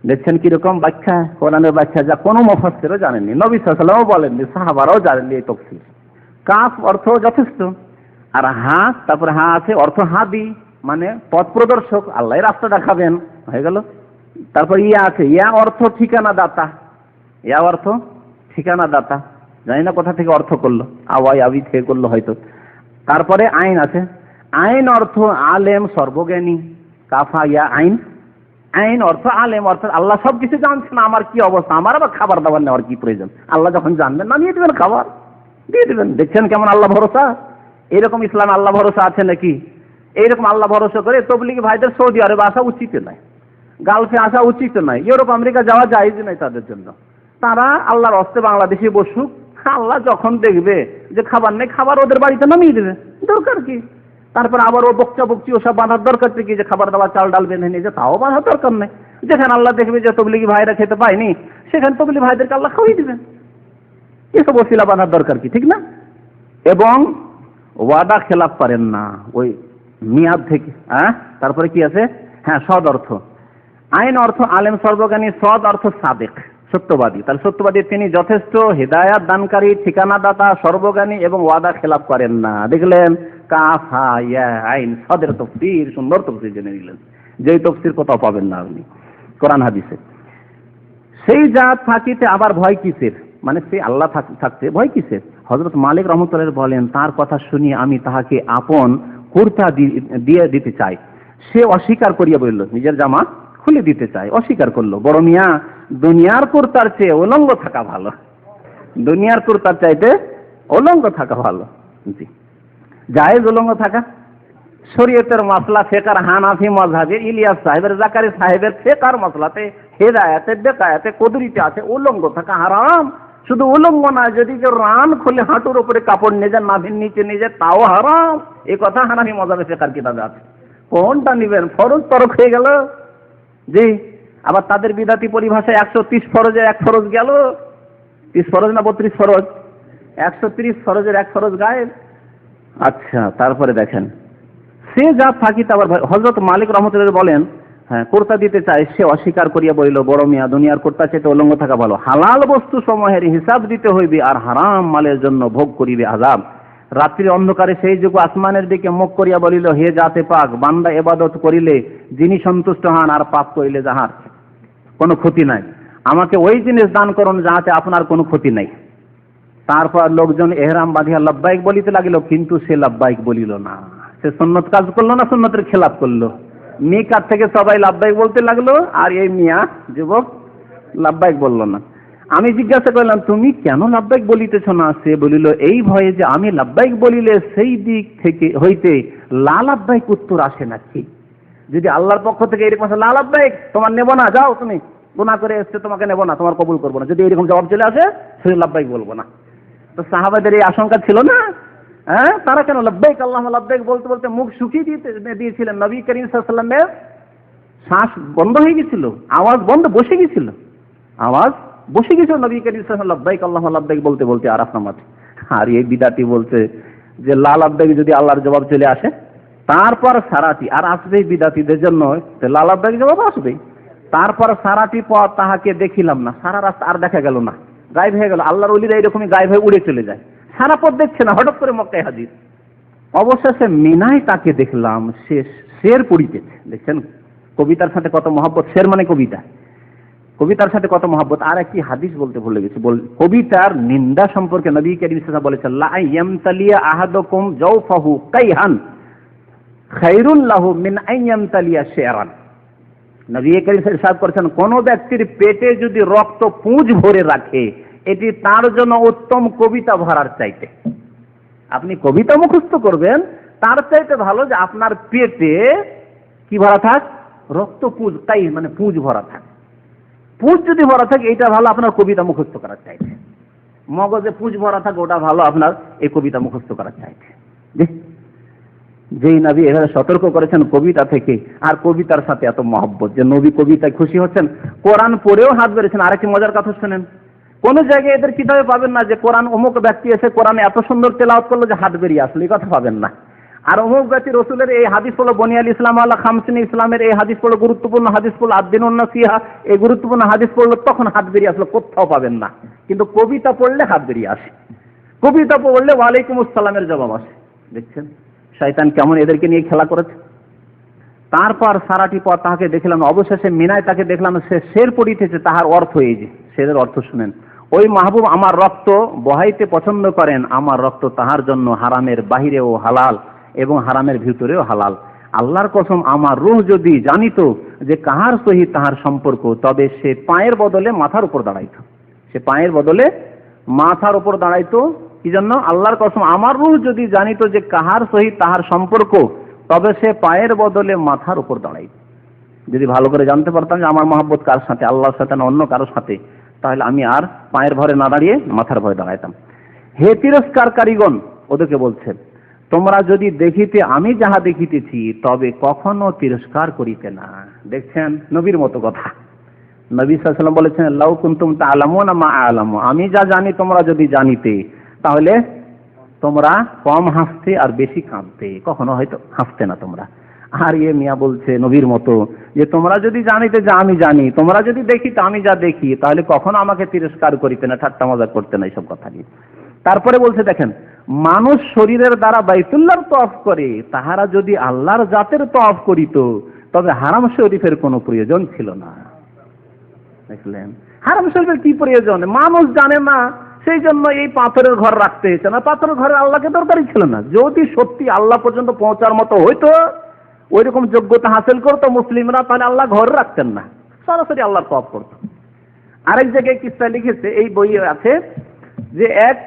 Speaker 1: দেখছেন কিরকম ব্যাখ্যা, কোরআনের ব্যাখ্যা, যা কোনো মুফাসসিরও জানেননি, নবী সাল্লাল্লাহু আলাইহি ওয়াসাল্লামও বলেননি, সাহাবারাও জানেননি এই তাফসীর। কাফ অর্থ যথেষ্ট, আর হা, তারপরে হা আছে অর্থ হাদি, মানে পথ প্রদর্শক, আল্লাহ রাস্তা দেখাবেন, হয়ে গেল। তারপর ইয়া আছে, ইয়া অর্থ ঠিকানা দাতা, ইয়া অর্থ ঠিকানা দাতা, জানি না কোথা থেকে অর্থ করলো, আওয়াই আবি থেকে করলো হয়তো। তারপরে আইন আছে, আইন অর্থ আলেম, সর্বজ্ঞানী। কাফা, ইয়া, আইন। আইন অর্থ আলেম, অর্থাৎ আল্লাহ সবকিছু জানছেন, আমার কি অবস্থা, আমার আবার খাবার দাবার নেওয়ার কি প্রয়োজন? আল্লাহ যখন জানবেন না, নিয়ে দেবেন, খাবার দিয়ে দেবেন। দেখছেন কেমন আল্লাহ ভরসা। এইরকম ইসলাম আল্লাহ ভরসা আছে নাকি? এইরকম আল্লাহ ভরসা করে তবলিগি ভাইদের সৌদি আরবে আসা উচিত নয়, গালফে আসা উচিত নয়, ইউরোপ আমেরিকা যাওয়া জায়েজ নয় তাদের জন্য। তারা আল্লাহর হস্তে বাংলাদেশে বসুক, আল্লাহ যখন দেখবে যে খাবার নেই, খাবার ওদের বাড়িতে নামিয়ে দেবে, দরকার কি? তারপর আবার ও বকচা বকচি ওসব বাঁধার দরকার কি, যে খাবার দাবার চাল ডাল বেঁধে নিয়ে যে তাও বাঁধার দরকার নেই। যেখানে আল্লাহ দেখবে যে তবলিগি ভাইরা খেতে পায়নি, সেখানে তবলিগি ভাইদেরকে আল্লাহ খাওয়াই দিবেন। এসব ওসিলা বাঁধার দরকার কি, ঠিক না? এবং ওয়াদা খেলাপ করেন না ওই মেয়াদ থেকে। তারপরে কি আছে? হ্যাঁ, সদ অর্থ, আইন অর্থ আলেম সর্বজ্ঞানী, সদ অর্থ সাদেক, সত্যবাদী। তাহলে সত্যবাদী তিনি যথেষ্ট হেদায়াত দানকারী, ঠিকানা দাতা, সর্বজ্ঞানী এবং ওয়াদা খেলাপ করেন না। দেখলেন কাফ হা ইয়া আইন, সদের তফসির, সুন্দর তফসির জেনে নিলেন, যেই তফসির কোথাও পাবেন না আপনি কোরআন হাদিসে। সেই জাত থাকিতে আবার ভয় কিসের, মানে সেই আল্লাহ থাকতে ভয় কিসের? হযরত মালিক রাহমাতুল্লাহ বলেন, তার কথা শুনিয়ে আমি তাহাকে আপন কুর্তা দিয়ে দিতে চাই। সে অস্বীকার করিয়া বলল, নিজের জামা খুলে দিতে চাই, অস্বীকার করলো। বড় মিয়া, দুনিয়ার কুর্তার চেয়ে উলঙ্গ থাকা ভালো, দুনিয়ার কুর্তার চাইতে উলঙ্গ থাকা ভালো। জি, জায়েজ উলঙ্গ থাকা। শরীয়তের মাসলা ফেকার হানাফি মাযহাবে ইলিয়াস সাহেবের, জাকারি সাহেবের ফেকার মাসলাতে, হেদায়েতে, বেকায়েতে, কদরিতে আছে উলঙ্গ থাকা হারাম। শুধু উলঙ্গ না, যদি কেউ রান খুলে হাঁটুর উপরে কাপড় নিয়ে যায়, নাভির নিচে নিয়ে যায়, তাও হারাম। এই কথা হানাফি মাযহাবে ফেকার কিতাবে আছে। কোনটা নিবেন? ফরজ তরক হয়ে গেল। জি, আবার তাদের বিদাতি পরিভাষায় 130 ফরজে 1 ফরজ গেল। 30 ফরজ না 32 ফরজ? 130 ফরজের 1 ফরজ গায়েব। আচ্ছা, তারপরে দেখেন, সে যা থাকিতে আবার হযরত মালিক রাহমাতুল্লাহ বলেন, হ্যাঁ, কুর্তা দিতে চায়, সে অস্বীকার করিয়া বলিল, বড় মিয়া, দুনিয়ার কুর্তা চাইতে উলঙ্গ থাকা ভালো। হালাল বস্তু সমূহের হিসাব দিতে হইবে, আর হারাম মালের জন্য ভোগ করিবে আযাব। রাত্রি অন্ধকারে সেই যুগ আসমানের দিকে মুখ করিয়া বলিল, হে জাতে পাক, বান্দা ইবাদত করিলে যিনি সন্তুষ্ট হন, আর পাপ করিলে যাহার কোনো ক্ষতি নাই, আমাকে ওই জিনিস দান করুন যাহাতে আপনার কোনো ক্ষতি নাই। তারপর লোকজন এহরাম বাঁধিয়া লব্বাইক বলিতে লাগিল, কিন্তু সে লব্বাইক বলিল না। সে সুন্নত কাজ করলো না, সুন্নতের খেলাপ করলো। মিকাত থেকে সবাই লব্বাইক বলতে লাগলো, আর এই মিয়া যুবক লব্বাইক বললো না। আমি জিজ্ঞাসা করলাম, তুমি কেন লব্বাইক বলিতেছ না? সে বলিল, এই ভয়ে যে আমি লব্বাইক বলিলে সেই দিক থেকে হইতে লা লব্বাইক উত্তর আসে না। ঠিক, যদি আল্লাহর পক্ষ থেকে এরকম আসে, লা লব্বাইক তোমার নেব না, যাও, তুমি গুনাহ করে এসছে, তোমাকে নেব না, তোমার কবুল করবো না, যদি এরকম জবাব চলে আসে, সে লব্বাইক বলবো না। তো সাহাবাদের এই আশঙ্কা ছিল না? হ্যাঁ, তারা কেন লব্বাইক আল্লাহুম্মা লব্বাইক বলতে বলতে মুখ শুকিয়ে দিয়েছিলেন। নবী করিম সাল্লাল্লাহু আলাইহি ওয়াসাল্লামের শ্বাস বন্ধ হয়ে গেছিল, আওয়াজ বন্ধ, বসে গেছিল, আওয়াজ বসে গেছিল নবী করিম সাল্লাল্লাহু আলাইহি ওয়াসাল্লাম লব্বাইক আল্লাহুম্মা লব্বাইক বলতে বলতে আরাফ নামাজে। আর এই বিদাতি বলছে যে লা লব্বাইক যদি আল্লাহর জবাব চলে আসে, তারপর সারাটি আর আসবেই বিদাতিদের জন্য, লা লব্বাইক জবাব আসবেই। তারপর সারাটি পথ তাহাকে দেখিলাম না, সারা রাস্তা আর দেখা গেল না, গায়েব হয়ে গেল। আল্লাহর ওলিরা এরকমই গায়েব হয়ে উড়ে চলে যায়, সারা পথ দেখছে না, হঠাৎ করে মক্কায় হাজির। অবশেষে মিনায় তাকে দেখলাম, সে শের পড়িতেছে। দেখছেন কবিতার সাথে কত মহব্বত, শের মানে কবিতা, কবিতার সাথে কত মহব্বত। আর একটি হাদিস বলতে ভুলে গেছি, কবিতার নিন্দা সম্পর্কে নবী করিম সাল্লাল্লাহু আলাইহি ওয়াসাল্লাম বলেছেন, লা ইয়ামতালিয়া আহাদুকুম জাওফাহু কাইহান খায়রুল লাহু মিন আইয়ামতালিয়া শি'রান। নবী করিম সাল্লাল্লাহু আলাইহি ওয়াসাল্লাম করেছেন, কোন ব্যক্তির পেটে যদি রক্ত পুঁজ ভরে রাখে, এটি তার জন্য উত্তম কবিতা ভরার চাইতে। আপনি কবিতা মুখস্থ করবেন, তার চাইতে ভালো যে আপনার পেটে কি ভরা থাক, রক্ত পুঁজ, কাই মানে পুঁজ ভরা থাক। পুঁজ যদি ভরা থাকে, এটা ভালো আপনার কবিতা মুখস্থ করার চাইতে। মগজে পুঁজ ভরা থাকে, ওটা ভালো আপনার এই কবিতা মুখস্থ করার চাইতে। যেই নবী এভাবে সতর্ক করেছেন কবিতা থেকে, আর কবিতার সাথে এত মহব্বত যে নবী কবিতায় খুশি হচ্ছেন, কোরআন পড়েও হাত বেড়েছেন। আরেকটি মজার কথা শুনেন, কোন জায়গায় এদের কিতাবে পাবেন না যে কোরআন অমুক ব্যক্তি এসে কোরআনে এত সুন্দর তেলাওয়াত করলো যে হাত বেরিয়ে আসলো, এই কথা পাবেন না। আর অমুক ব্যক্তি রসুলের এই হাদিস পড়লো, বনিয়াল ইসলাম আল্লাহ খামসিন ইসলামের এই হাদিস পড়লো, গুরুত্বপূর্ণ হাদিস পড়লো, আদ-দীনুন নাসিহা এই গুরুত্বপূর্ণ হাদিস পড়লো, তখন হাত বেরিয়ে আসলো, কোথাও পাবেন না। কিন্তু কবিতা পড়লে হাত বেরিয়ে আসে, কবিতা পড়লে ওয়ালাইকুম আসসালামের জবাব আসে। দেখছেন শয়তান কেমন এদেরকে নিয়ে খেলা করেছে। তারপর সারাটি পথ তাহাকে দেখলাম, অবশেষে মিনায় তাকে দেখলাম, সে শের পড়িতেছে। তাহার অর্থ এই যে, শেরের অর্থ শুনেন, ওই মাহবুব আমার রক্ত বহাইতে পছন্দ করেন, আমার রক্ত তাহার জন্য হারামের বাহিরেও হালাল এবং হারামের ভিতরেও হালাল। আল্লাহর কসম, আমার রূহ যদি জানিত যে কাহার সহিত তাহার সম্পর্ক, তবে সে পায়ের বদলে মাথার উপর দাঁড়াইত। সে পায়ের বদলে মাথার উপর দাঁড়াইতো। কি জন্য? আল্লাহর কসম, আমার রূহ যদি জানিত যে কাহার সহিত তাহার সম্পর্ক, তবে সে পায়ের বদলে মাথার উপর দাঁড়াইত। যদি ভালো করে জানতে পারতাম যে আমার মহব্বত কার সাথে, আল্লাহর সাথে না অন্য কারোর সাথে, তাহলে আমি আর পায়ের ভরে না দাঁড়িয়ে মাথার ভরে দাঁড়াইতাম। হে তিরস্কারকারীগণ, ওদেরকে বলছেন, তোমরা যদি দেখিতে আমি যাহা দেখিতেছি তবে কখনো তিরস্কার করিতে না। দেখছেন, নবীর মতো কথা। নবী সাল্লাল্লাহু আলাইহি ওয়াসাল্লাম বলেছেন, লাউ কুনতুম তা'লামুনা মা আ'লামু, আমি যা জানি তোমরা যদি জানিতে তাহলে তোমরা কম হাসতে আর বেশি কাঁদতে, কখনো হয়তো হাসতে না তোমরা। আর ইয়ে মিয়া বলছে নবীর মতো যে তোমরা যদি জানিতে যা আমি জানি, তোমরা যদি দেখিতে আমি যা দেখি, তাহলে কখনো আমাকে তিরস্কার করিতে না, ঠাট্টা মজা করতে না, এইসব কথা নিয়ে। তারপরে বলছে, দেখেন, মানুষ শরীরের দ্বারা বাইতুল্লাহর তওয়াফ করে, তাহারা যদি আল্লাহর জাতের তওয়াফ করিত তবে হারাম শরীফের কোনো প্রয়োজন ছিল না। দেখলেন, হারাম শরীফের কি প্রয়োজন? মানুষ জানে না, সেই জন্য এই পাথরের ঘর রাখতে হয়েছে না। পাথরের ঘরে আল্লাহকে দরকারই ছিল না। যদি সত্যি আল্লাহ পর্যন্ত পৌঁছার মতো হইতো, ওই রকম যোগ্যতা হাসিল করতো মুসলিমরা, তাহলে আল্লাহ ঘর রাখতেন না, সরাসরি আল্লাহর তওয়াফ করতো। আরেক জায়গায় কিসা লিখেছে, এই বইয়ে আছে, যে এক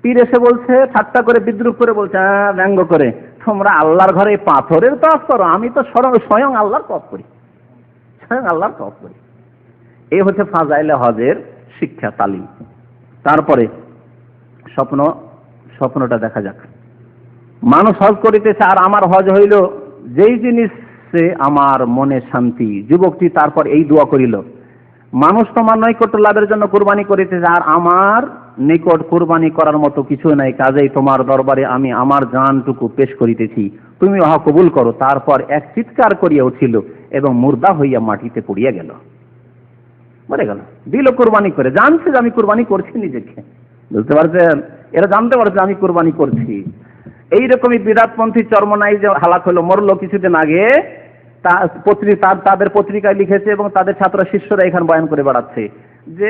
Speaker 1: পীর এসে বলছে, ঠাট্টা করে বিদ্রুপ করে বলছে, ব্যঙ্গ করে, তোমরা আল্লাহর ঘরে পাথরের তওয়াফ করো, আমি তো স্বয়ং আল্লাহর তওয়াফ করি, স্বয়ং আল্লাহর তওয়াফ করি। এই হচ্ছে ফাজাইলে হজের শিক্ষা, তালিম। তারপরে স্বপ্নটা দেখা যাক। মানুষ হজ করিতেছে, আর আমার হজ হইল যেই জিনিসে আমার মনে শান্তি। যুবকটি তারপর এই দোয়া করিল, মানুষ তোমার নৈকট্য লাভের জন্য কুরবানি করিতেছে, আর আমার নিকট কুরবানি করার মতো কিছু নাই, কাজেই তোমার দরবারে আমি আমার জানটুকু পেশ করিতেছি, তুমি উহা কবুল করো। তারপর এক চিৎকার করিয়া উঠিল এবং মুর্দা হইয়া মাটিতে পড়িয়া গেল, মরে গেল। দিল কুরবানি করে, জানছে যে আমি কুরবানি করছি নিজেকে, বুঝতে পারছেন? এরা জানতে পারছে আমি কুরবানি করছি। এইরকমই বিরাটপন্থী চরমনাই যে হালাক হলো, মরলো কিছুদিন আগে, তাদের পত্রিকায় লিখেছে এবং তাদের ছাত্র শিষ্যরা এখানে বয়ান করে বেড়াচ্ছে যে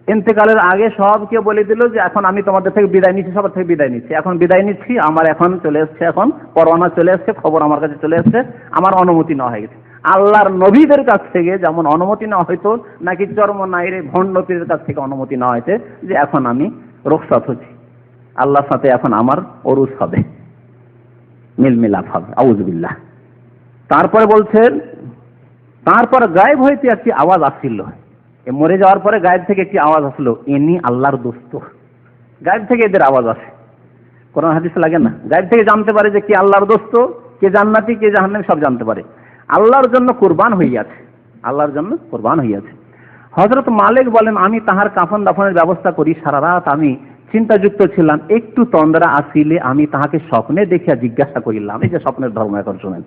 Speaker 1: ইন্তেকালের আগে সবকে বলে দিল যে এখন আমি তোমাদের থেকে বিদায় নিচ্ছি, সবার থেকে বিদায় নিচ্ছি, এখন বিদায় নিচ্ছি, আমার এখন চলে এসছে, এখন পরোয়ানা চলে এসছে, খবর আমার কাছে চলে এসছে, আমার অনুমতি নেওয়া হয়ে গেছে। আল্লাহর নবীদের কাছ থেকে যেমন অনুমতি নেওয়া হয়তো, নাকি চরমনাইয়ের ভণ্ড পীরের কাছ থেকে অনুমতি নেওয়া হয়েছে যে এখন আমি রুখসাত হচ্ছি, আল্লাহর সাথে এখন আমার ওরুস হবে, মিলমিলাপ হবে, আউযুবিল্লাহ। তারপরে বলছেন, তারপর গায়েব হইতে একটি আওয়াজ আসছিল, মরে যাওয়ার পরে গায়েব থেকে একটি আওয়াজ আসলো, ইনি আল্লাহর দোস্ত। গায়েব থেকে এদের আওয়াজ আসে, কোরআন হাদিস লাগে না? গায়েব থেকে জানতে পারে যে কে আল্লাহর দোস্ত, কে জান্নাতি, কে জাহান্নামী, সব জানতে পারে। আল্লাহর জন্য কুরবান হইয়াছে, আল্লাহর জন্য কুরবান হইয়াছে। হযরত মালিক বলেন, আমি তাহার কাফন দাফনের ব্যবস্থা করি, সারা রাত আমি চিন্তাযুক্ত ছিলাম, একটু তন্দ্রা আসিলে আমি তাহাকে স্বপ্নে দেখিয়া জিজ্ঞাসা করিলাম। এই যে স্বপ্নের ধর্ম, এখন শোনেন,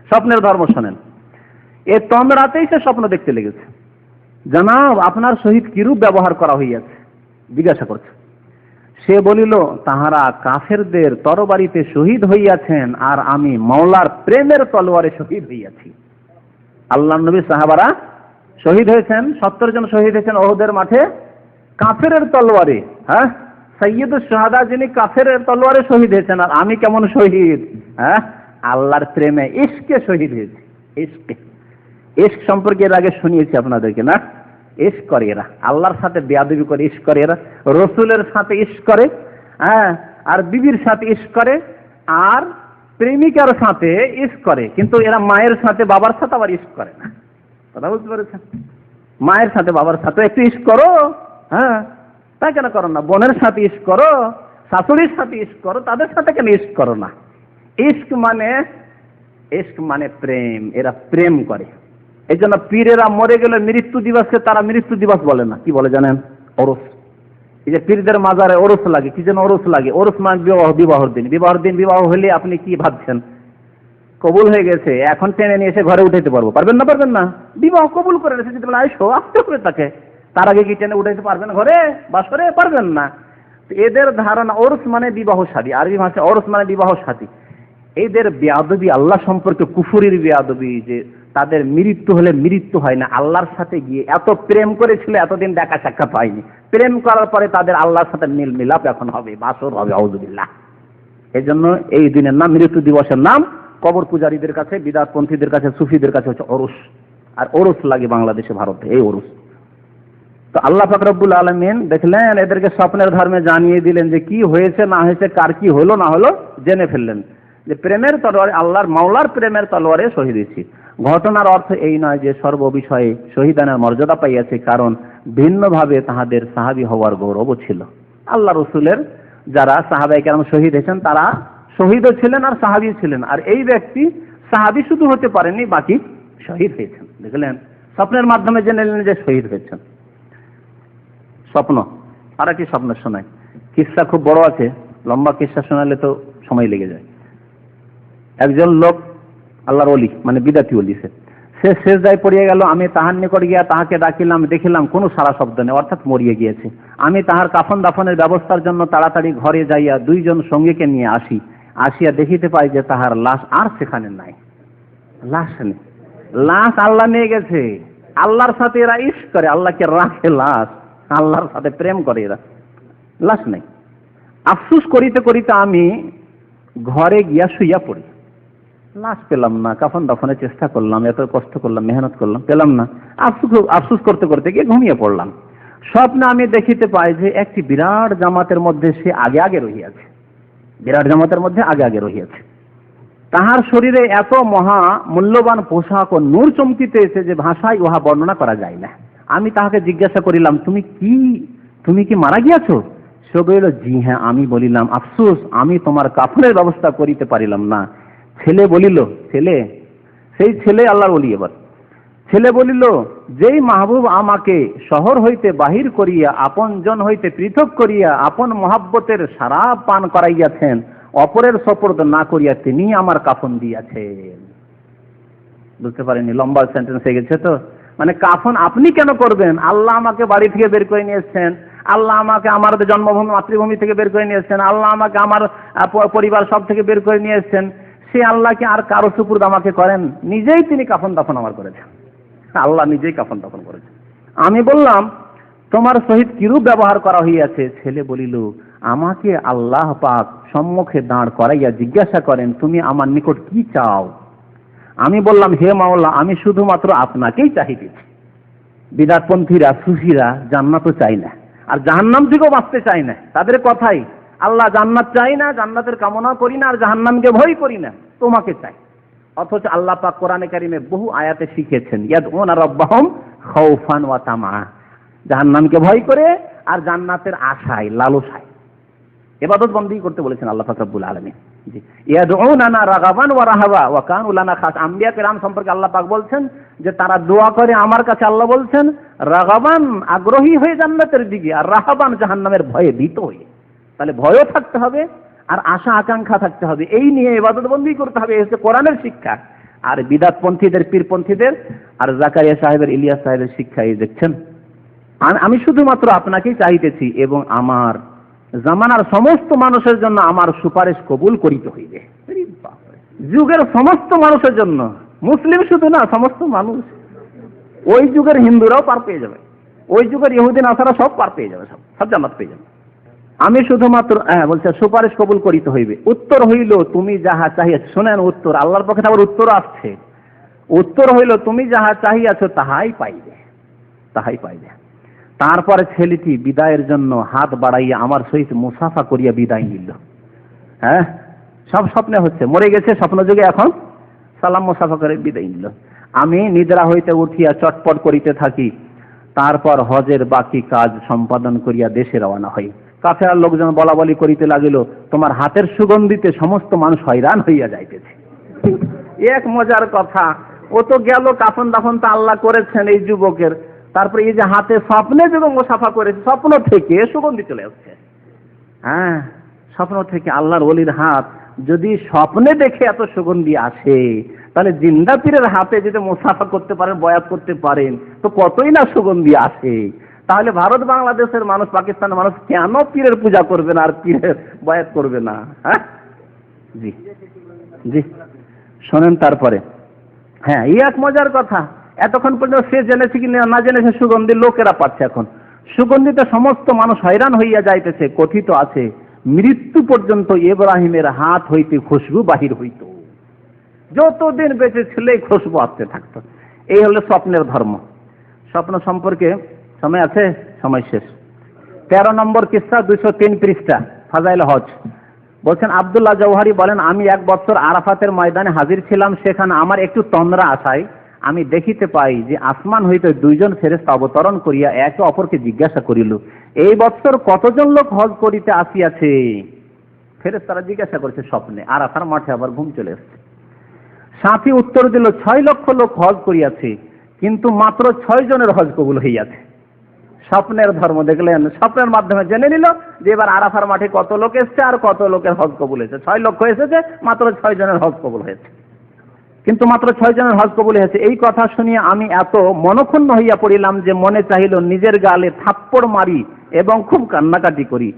Speaker 1: স্বপ্নের ধর্ম শোনেন। এই তন্দ্রাতেই সে স্বপ্ন দেখতে লেগেছে, জানাব আপনার সহিত কিরূপ ব্যবহার করা হইয়াছে, জিজ্ঞাসা করছে। সে বলিল, তাহারা কাফেরদের তরবারিতে শহীদ হইয়াছেন, আর আমি মাওলার প্রেমের তলোয়ারে শহীদ হইয়াছি। আল্লাহর নবী সাহাবারা শহীদ হয়েছেন, 70 জন শহীদ হয়েছেন ওহুদের মাঠে কাফেরের তলোয়ারে। হ্যাঁ, সাইয়্যিদুশ শুহাদা যিনি কাফেরের তলোয়ারে শহীদ হয়েছেন, আর আমি কেমন শহীদ? হ্যাঁ, আল্লাহর প্রেমে, ইশকে শহীদ হয়েছে। ইশকে, ইশক সম্পর্কে এর আগে শুনিয়েছি আপনাদেরকে না? ইশক করে এরা, আল্লাহর সাথে বেয়াদবি করে ইশক করে এরা, রসুলের সাথে ইশক করে, হ্যাঁ, আর বিবির সাথে ইশক করে, আর প্রেমিকার সাথে ইশক করে। কিন্তু এরা মায়ের সাথে বাবার সাথে আবার ইশক করে না। কথা বুঝতে পেরেছেন? মায়ের সাথে বাবার সাথে একটু ইশক করো, হ্যাঁ, তা কেন করো না? বোনের সাথে ইশক করো, শাশুড়ির সাথে ইশক করো, তাদের সাথে কেন ইশক করো না? ইশক মানে প্রেম, এরা প্রেম করে। এই জন্য পীরেরা মরে গেলে মৃত্যু দিবসকে তারা মৃত্যু দিবস বলে না, কি বলে জানেন? ওরস। এই যে পীরদের মাজারে ওরস লাগে, কি যেন ওরস লাগে। ওরস মানে বিবাহর দিন। বিবাহর দিন বিবাহ হলে আপনি কি ভাবছেন? কবুল হয়ে গেছে, এখন টেনে নিয়ে এসে ঘরে উঠাইতে পারবো? পারবেন না, পারবেন না। বিবাহ কবুল করে রেখেছে, যদি বলে আইসো, আসতে হবে তাকে, তার আগে কি টেনে উঠাইতে পারবেন ঘরে বাসরে? পারবেন না। এদের ধারণা ওরস মানে বিবাহ শাদী, আরবি ভাষায় ওরস মানে বিবাহ শাদী। এদের বেয়াদবি আল্লাহ সম্পর্কে, কুফরির বেয়াদবি, যে তাদের মৃত্যু হলে মৃত্যু হয় না, আল্লাহর সাথে গিয়ে এত প্রেম করেছিল, এতদিন দেখা সাক্ষাৎ হয়নি, প্রেম করার পরে তাদের আল্লাহর সাথে মিল মিলাপ এখন হবে, বাসর হবে, আউযুবিল্লাহ। এই জন্য এই দিনের নাম, মৃত্যু দিবসের নাম কবর পূজারীদের কাছে, বিদআতপন্থীদের কাছে, সুফিদের কাছে হচ্ছে ওরস। আর ওরস লাগে বাংলাদেশে, ভারতে, এই ওরস। তো আল্লাহ পাক রব্বুল আলামিন দেখলেন, এদেরকে স্বপ্নের ধর্মে জানিয়ে দিলেন যে কি হয়েছে না হয়েছে, কার কি হলো না হলো জেনে ফেললেন, যে প্রেমের তলোয়ারে, আল্লাহর মাওলার প্রেমের তলোয়ারে শহীদ হয়েছি। ঘটনার অর্থ এই নয় যে সর্ব বিষয়ে শহীদানের মর্যাদা পাইয়াছে, কারণ ভিন্নভাবে তাহাদের সাহাবী হওয়ার গৌরবও ছিল। আল্লাহ রসুলের যারা সাহাবায়ে কেরাম শহীদ হয়েছেন তারা শহীদও ছিলেন আর সাহাবী ছিলেন, আর এই ব্যক্তি সাহাবী শুধু হতে পারেননি, বাকি শহীদ হয়েছেন। দেখলেন, স্বপ্নের মাধ্যমে জেনে নিলেন যে শহীদ হয়েছেন। স্বপ্ন আর একটি স্বপ্ন শোনায়, কিসসা খুব বড় আছে, লম্বা কিসসা শোনালে তো সময় লেগে যায়। একজন লোক আল্লাহর ওলি, মানে বিদাতি ওলি, সে সেজদায় পড়িয়া গেল। আমি তাহার নিকট গিয়া তাহাকে ডাকিলাম, দেখিলাম কোনো সারা শব্দ নেই, অর্থাৎ মরিয়ে গিয়েছে। আমি তাহার কাফন দাফনের ব্যবস্থার জন্য তাড়াতাড়ি ঘরে যাইয়া দুইজন সঙ্গীকে নিয়ে আসিয়া দেখিতে পাই যে তাহার লাশ আর সেখানে নাই। লাশ নেই, লাশ আল্লাহ নিয়ে গেছে। আল্লাহর সাথে এরা ইশ করে, আল্লাহকে রাখে লাশ, আল্লাহর সাথে প্রেম করে এরা, লাশ নেই। আফসুস করিতে করিতে আমি ঘরে গিয়া শুইয়া পড়ি, লাশ পেলাম না। কাফন দাফনের চেষ্টা করলাম, এত কষ্ট করলাম, মেহনত করলাম, পেলাম না। আফসুস করতে করতে গিয়ে ঘুমিয়ে পড়লাম। স্বপ্নে আমি দেখিতে পাই যে একটি বিরাট জামাতের মধ্যে সে আগে আগে রহিয়াছে, বিরাট জামাতের মধ্যে আগে আগে রহিয়াছে। তাহার শরীরে এত মহা মূল্যবান পোশাক ও নূর চমকিতেছে যে ভাষায় উহা বর্ণনা করা যায় না। আমি তাহাকে জিজ্ঞাসা করিলাম, তুমি কি মারা গিয়াছো? সে বলিল, জি হ্যাঁ। আমি বলিলাম, আফসোস, আমি তোমার কাফনের ব্যবস্থা করিতে পারিলাম না। ছেলে বলিল, সেই ছেলে আল্লাহর ওলি। এবার ছেলে বলিল, যেই মাহবুব আমাকে শহর হইতে বাহির করিয়া আপন জন হইতে পৃথক করিয়া আপন মহাব্বতের শরাব পান করাইয়াছেন, অপরের সপর্দ না করিয়া তিনি আমার কাফন দিয়াছেন। বুঝতে পারেনি, লম্বা সেন্টেন্স হয়ে গেছে তো। মানে কাফন আপনি কেন করবেন? আল্লাহ আমাকে বাড়ি থেকে বের করে নিয়ে এসেছেন, আল্লাহ আমাকে আমার জন্মভূমি মাতৃভূমি থেকে বের করে নিয়ে এসেছেন, আল্লাহ আমাকে আমার পরিবার সব থেকে বের করে নিয়ে এসেছেন। সে আল্লাহকে আর কারো সুপুর্দ আমাকে করেন? নিজেই তিনি কাফন দাফন আমার করেছেন, আল্লাহ নিজেই কাফন দাফন করেছেন। আমি বললাম, তোমার সহিত কিরূপ ব্যবহার করা হইয়াছে? ছেলে বলিল, আমাকে আল্লাহ পাক সম্মুখে দাঁড় করাইয়া জিজ্ঞাসা করেন, তুমি আমার নিকট কি চাও? আমি বললাম, হে মাওলা, আমি শুধুমাত্র আপনাকেই চাহিতেছি। বিদাতপন্থীরা, সুফিরা জান্নাতও চাই না, আর জাহান্নাম থেকেও বাঁচতে চাই না। তাদের কথাই, আল্লাহ জান্নাত চাই না, জান্নাতের কামনা করি না, আর জাহান্নামকে ভয় করি না, তোমাকে চাই। অথচ আল্লাহ পাক কোরআনে কারিমে বহু আয়াতে শিখেছেন, ইয়াদউনা রাব্বাহুম খাউফান ওয়া তামা, জাহান্নামকে ভয় করে আর জান্নাতের আশায়, লালসায় ইবাদত বন্দেগী করতে বলেছেন আল্লাহ পাক রব্বুল আলামিন। জি, ইয়াদউনানা রাগাবান ওয়া রাহাবা ওয়া কানু লানা খাস। আম্বিয়া কেরাম সম্পর্কে আল্লাহ পাক বলছেন যে তারা দোয়া করে আমার কাছে, আল্লাহ বলছেন রাগাবান আগ্রহী হয়ে জান্নাতের দিকে, আর রাহাবান জাহান্নামের ভয়ে ভীত হয়ে। তাহলে ভয়ও থাকতে হবে আর আশা আকাঙ্ক্ষা থাকতে হবে, এই নিয়ে ইবাদত বন্দেগী করতে হবে। এই হচ্ছে কোরআনের শিক্ষা। আর বিদাতপন্থীদের, পীরপন্থীদের আর জাকারিয়া সাহেবের, ইলিয়াস সাহেবের শিক্ষা এই দেখছেন। আমি শুধুমাত্র আপনাকেই চাইতেছি এবং আমার জামানার সমস্ত মানুষের জন্য আমার সুপারিশ কবুল করিতে হইবে। যুগের সমস্ত মানুষের জন্য, মুসলিম শুধু না, সমস্ত মানুষ। ওই যুগের হিন্দুরাও পার পেয়ে যাবে, ওই যুগের ইহুদি নাসারা সব পার পেয়ে যাবে, সব জান্নাত পেয়ে যাবে। আমি শুধুমাত্র বলছে সুপারিশ কবুল করিতে হইবে। উত্তর হইল, তুমি যাহা চাহিয়াছ। শোনেন উত্তর, আল্লাহর পক্ষে আবার উত্তর আসছে। উত্তর হইল, তুমি যাহা চাহিয়াছ তাহাই পাইবে, তাহাই পাইবে। তারপরে ছেলেটি বিদায়ের জন্য হাত বাড়াইয়া আমার সহিত মুসাফা করিয়া বিদায় নিল। হ্যাঁ, সব স্বপ্নে হচ্ছে, মরে গেছে স্বপ্ন যুগে, এখন সালাম মুসাফা করে বিদায় নিল। আমি নিদ্রা হইতে উঠিয়া চটপট করিতে থাকি। তারপর হজের বাকি কাজ সম্পাদন করিয়া দেশে রওনা হই। কাফেরার লোকজন বলা বলি করিতে লাগিল, তোমার হাতের সুগন্ধিতে সমস্ত মানুষ হয়রান হইয়া যাইতেছে। এক মজার কথা, ও তো গেল, কাফন দাফন তা আল্লাহ করেছেন এই যুবকের, তারপরে এই যে হাতে স্বপ্নে যখন মুসাফা করেছে, স্বপ্ন থেকে সুগন্ধি চলে আসছে। হ্যাঁ, স্বপ্ন থেকে আল্লাহর ওলির হাত যদি স্বপ্নে দেখে এত সুগন্ধি আসে, তাহলে জিন্দা পীরের হাতে যদি মুসাফা করতে পারেন, বয়াত করতে পারেন, তো কতই না সুগন্ধি আসে। তাহলে ভারত বাংলাদেশের মানুষ, পাকিস্তানের মানুষ কেন পীরের পূজা করবে না আর পীরের বয়াত করবে না? হ্যাঁ, জি জি, শোনেন তারপরে। হ্যাঁ, এই এক মজার কথা। এতক্ষণ পর্যন্ত সে জেনেছে কি না জেনেছে, সুগন্ধি লোকেরা পাচ্ছে। এখন সুগন্ধিতে সমস্ত মানুষ হয়রান হইয়া যাইতেছে। কথিত আছে, মৃত্যু পর্যন্ত ইব্রাহিমের হাত হইতে খুশবু বাহির হইত। যতদিন বেঁচে ছিল এই খুশবু আসতে থাকতো। এই হলো স্বপ্নের ধর্ম। স্বপ্ন সম্পর্কে সময় আছে? সময় শেষ। 13 নম্বর কিসসা, 203 পৃষ্ঠা, ফাজাইল হজ। বলছেন আব্দুল্লাহ জওহারি বলেন, আমি 1 বছর আরাফাতের ময়দানে হাজির ছিলাম। সেখানে আমার একটু তন্দ্রা আসায় আমি দেখিতে পাই যে আসমান হইতে দুইজন ফেরেশতা অবতরণ করিয়া একে অপরকে জিজ্ঞাসা করিল, এই বৎসর কতজন লোক হজ করিতে আসিয়াছে? ফেরেশতারা জিজ্ঞাসা করেছে স্বপ্নে, আরাফার মাঠে আবার ঘুম চলে এসছে। সাথী উত্তর দিল, 6 লক্ষ লোক হজ করিয়াছে, কিন্তু মাত্র 6 জনের হজ কবুল হইয়াছে। স্বপ্নের ধর্ম দেখলেন, স্বপ্নের মাধ্যমে জেনে নিল যে এবার আরাফার মাঠে কত লোক এসছে আর কত লোকের হজ কবুল হয়েছে। 6 লক্ষ এসেছে, মাত্র 6 জনের হজ কবুল হয়েছে, কিন্তু মাত্র 6 জনের হজ কবুল হয়েছে। এই কথা শুনিয়ে আমি এত মনক্ষুণ্ণ হইয়া পড়িলাম যে মনে চাহিল নিজের গালে থাপ্পড় মারি এবং খুব কান্নাকাটি করি।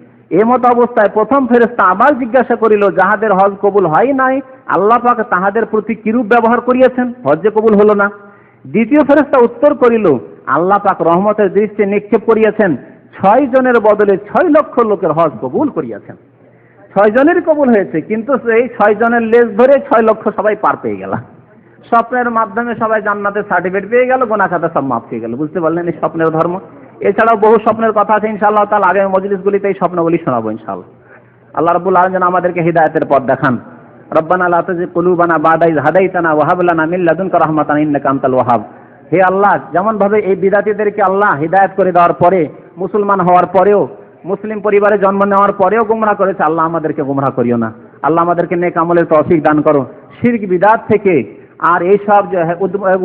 Speaker 1: এমত অবস্থায় প্রথম ফেরেশতা আবার জিজ্ঞাসা করিল, যাহাদের হজ কবুল হয় নাই আল্লাহ পাক তাহাদের প্রতি কিরূপ ব্যবহার করিয়াছেন, হজ যে কবুল হলো না? দ্বিতীয় ফেরেশতা উত্তর করিল, আল্লাহ পাক রহমতের দৃষ্টি নিক্ষেপ করিয়াছেন, 6 জনের বদলে 6 লক্ষ লোকের হজ কবুল করিয়াছেন। 6 জনের কবুল হয়েছে, কিন্তু সেই 6 জনের লেজ ধরে 6 লক্ষ সবাই পার পেয়ে গেল। স্বপ্নের মাধ্যমে সবাই জান্নাতের সার্টিফিকেট পেয়ে গেল, গুনাহ খাতা সব মাফ পেয়ে গেল। বুঝতে পারলেন এই স্বপ্নের ধর্ম? এছাড়াও বহু স্বপ্নের কথা আছে, ইনশাআল্লাহ তাআলা আগামী মজলিসগুলিতে এই স্বপ্নগুলি শোনাবো ইনশাআল্লাহ। আল্লাহ রাব্বুল আলামিন যেন আমাদেরকে হিদায়াতের পথ দেখান। রব্বানা লা তুযিগ কুলুবানা বা'দা ইয হাদাইতানা ওয়া হাব লানা মিন লাদুনকা রাহমাতান ইন্নাকা আনতাল ওয়াহ্হাব। হে আল্লাহ, যেমন ভাবে এই বিদাতীদেরকে আল্লাহ হিদায়াত করে দেওয়ার পরে, মুসলমান হওয়ার পরেও, মুসলিম পরিবারে জন্ম নেওয়ার পরেও গোমরাহ করেছে, আল্লাহ আমাদেরকে গোমরাহ করিও না। আল্লাহ আমাদেরকে নেক আমলের তৌফিক দান করো। শিরক বিদআত থেকে আর এইসব যে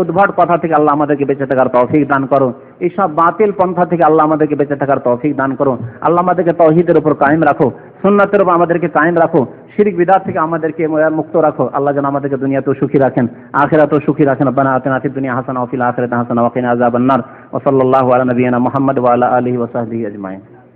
Speaker 1: উদ্ভট কথা থেকে আল্লাহ আমাদেরকে বেঁচে থাকার তৌফিক দান করো। এইসব বাতিল পন্থা থেকে আল্লাহ আমাদেরকে বেঁচে থাকার তৌফিক দান করো। আল্লাহ আমাদেরকে তাওহীদের উপর কায়েম রাখো, সুন্নাতের উপর আমাদেরকে কায়েম রাখো, শিরক বিদআত থেকে আমাদেরকে মুক্ত রাখো। আল্লাহ যেন আমাদেরকে দুনিয়াতেও সুখী রাখেন, আখিরাতেও সুখী রাখেন। রব্বানা আতিনা ফিদ দুনিয়া হাসানাহ ওয়া ফিল আখিরাতি হাসানাহ ওয়া কিনা আযাবান নার। ওয়া সাল্লাল্লাহু আলা নাবিয়িনা মুহাম্মদ ওয়া আলা আলিহি ওয়া সাহবিহি আজমাইন।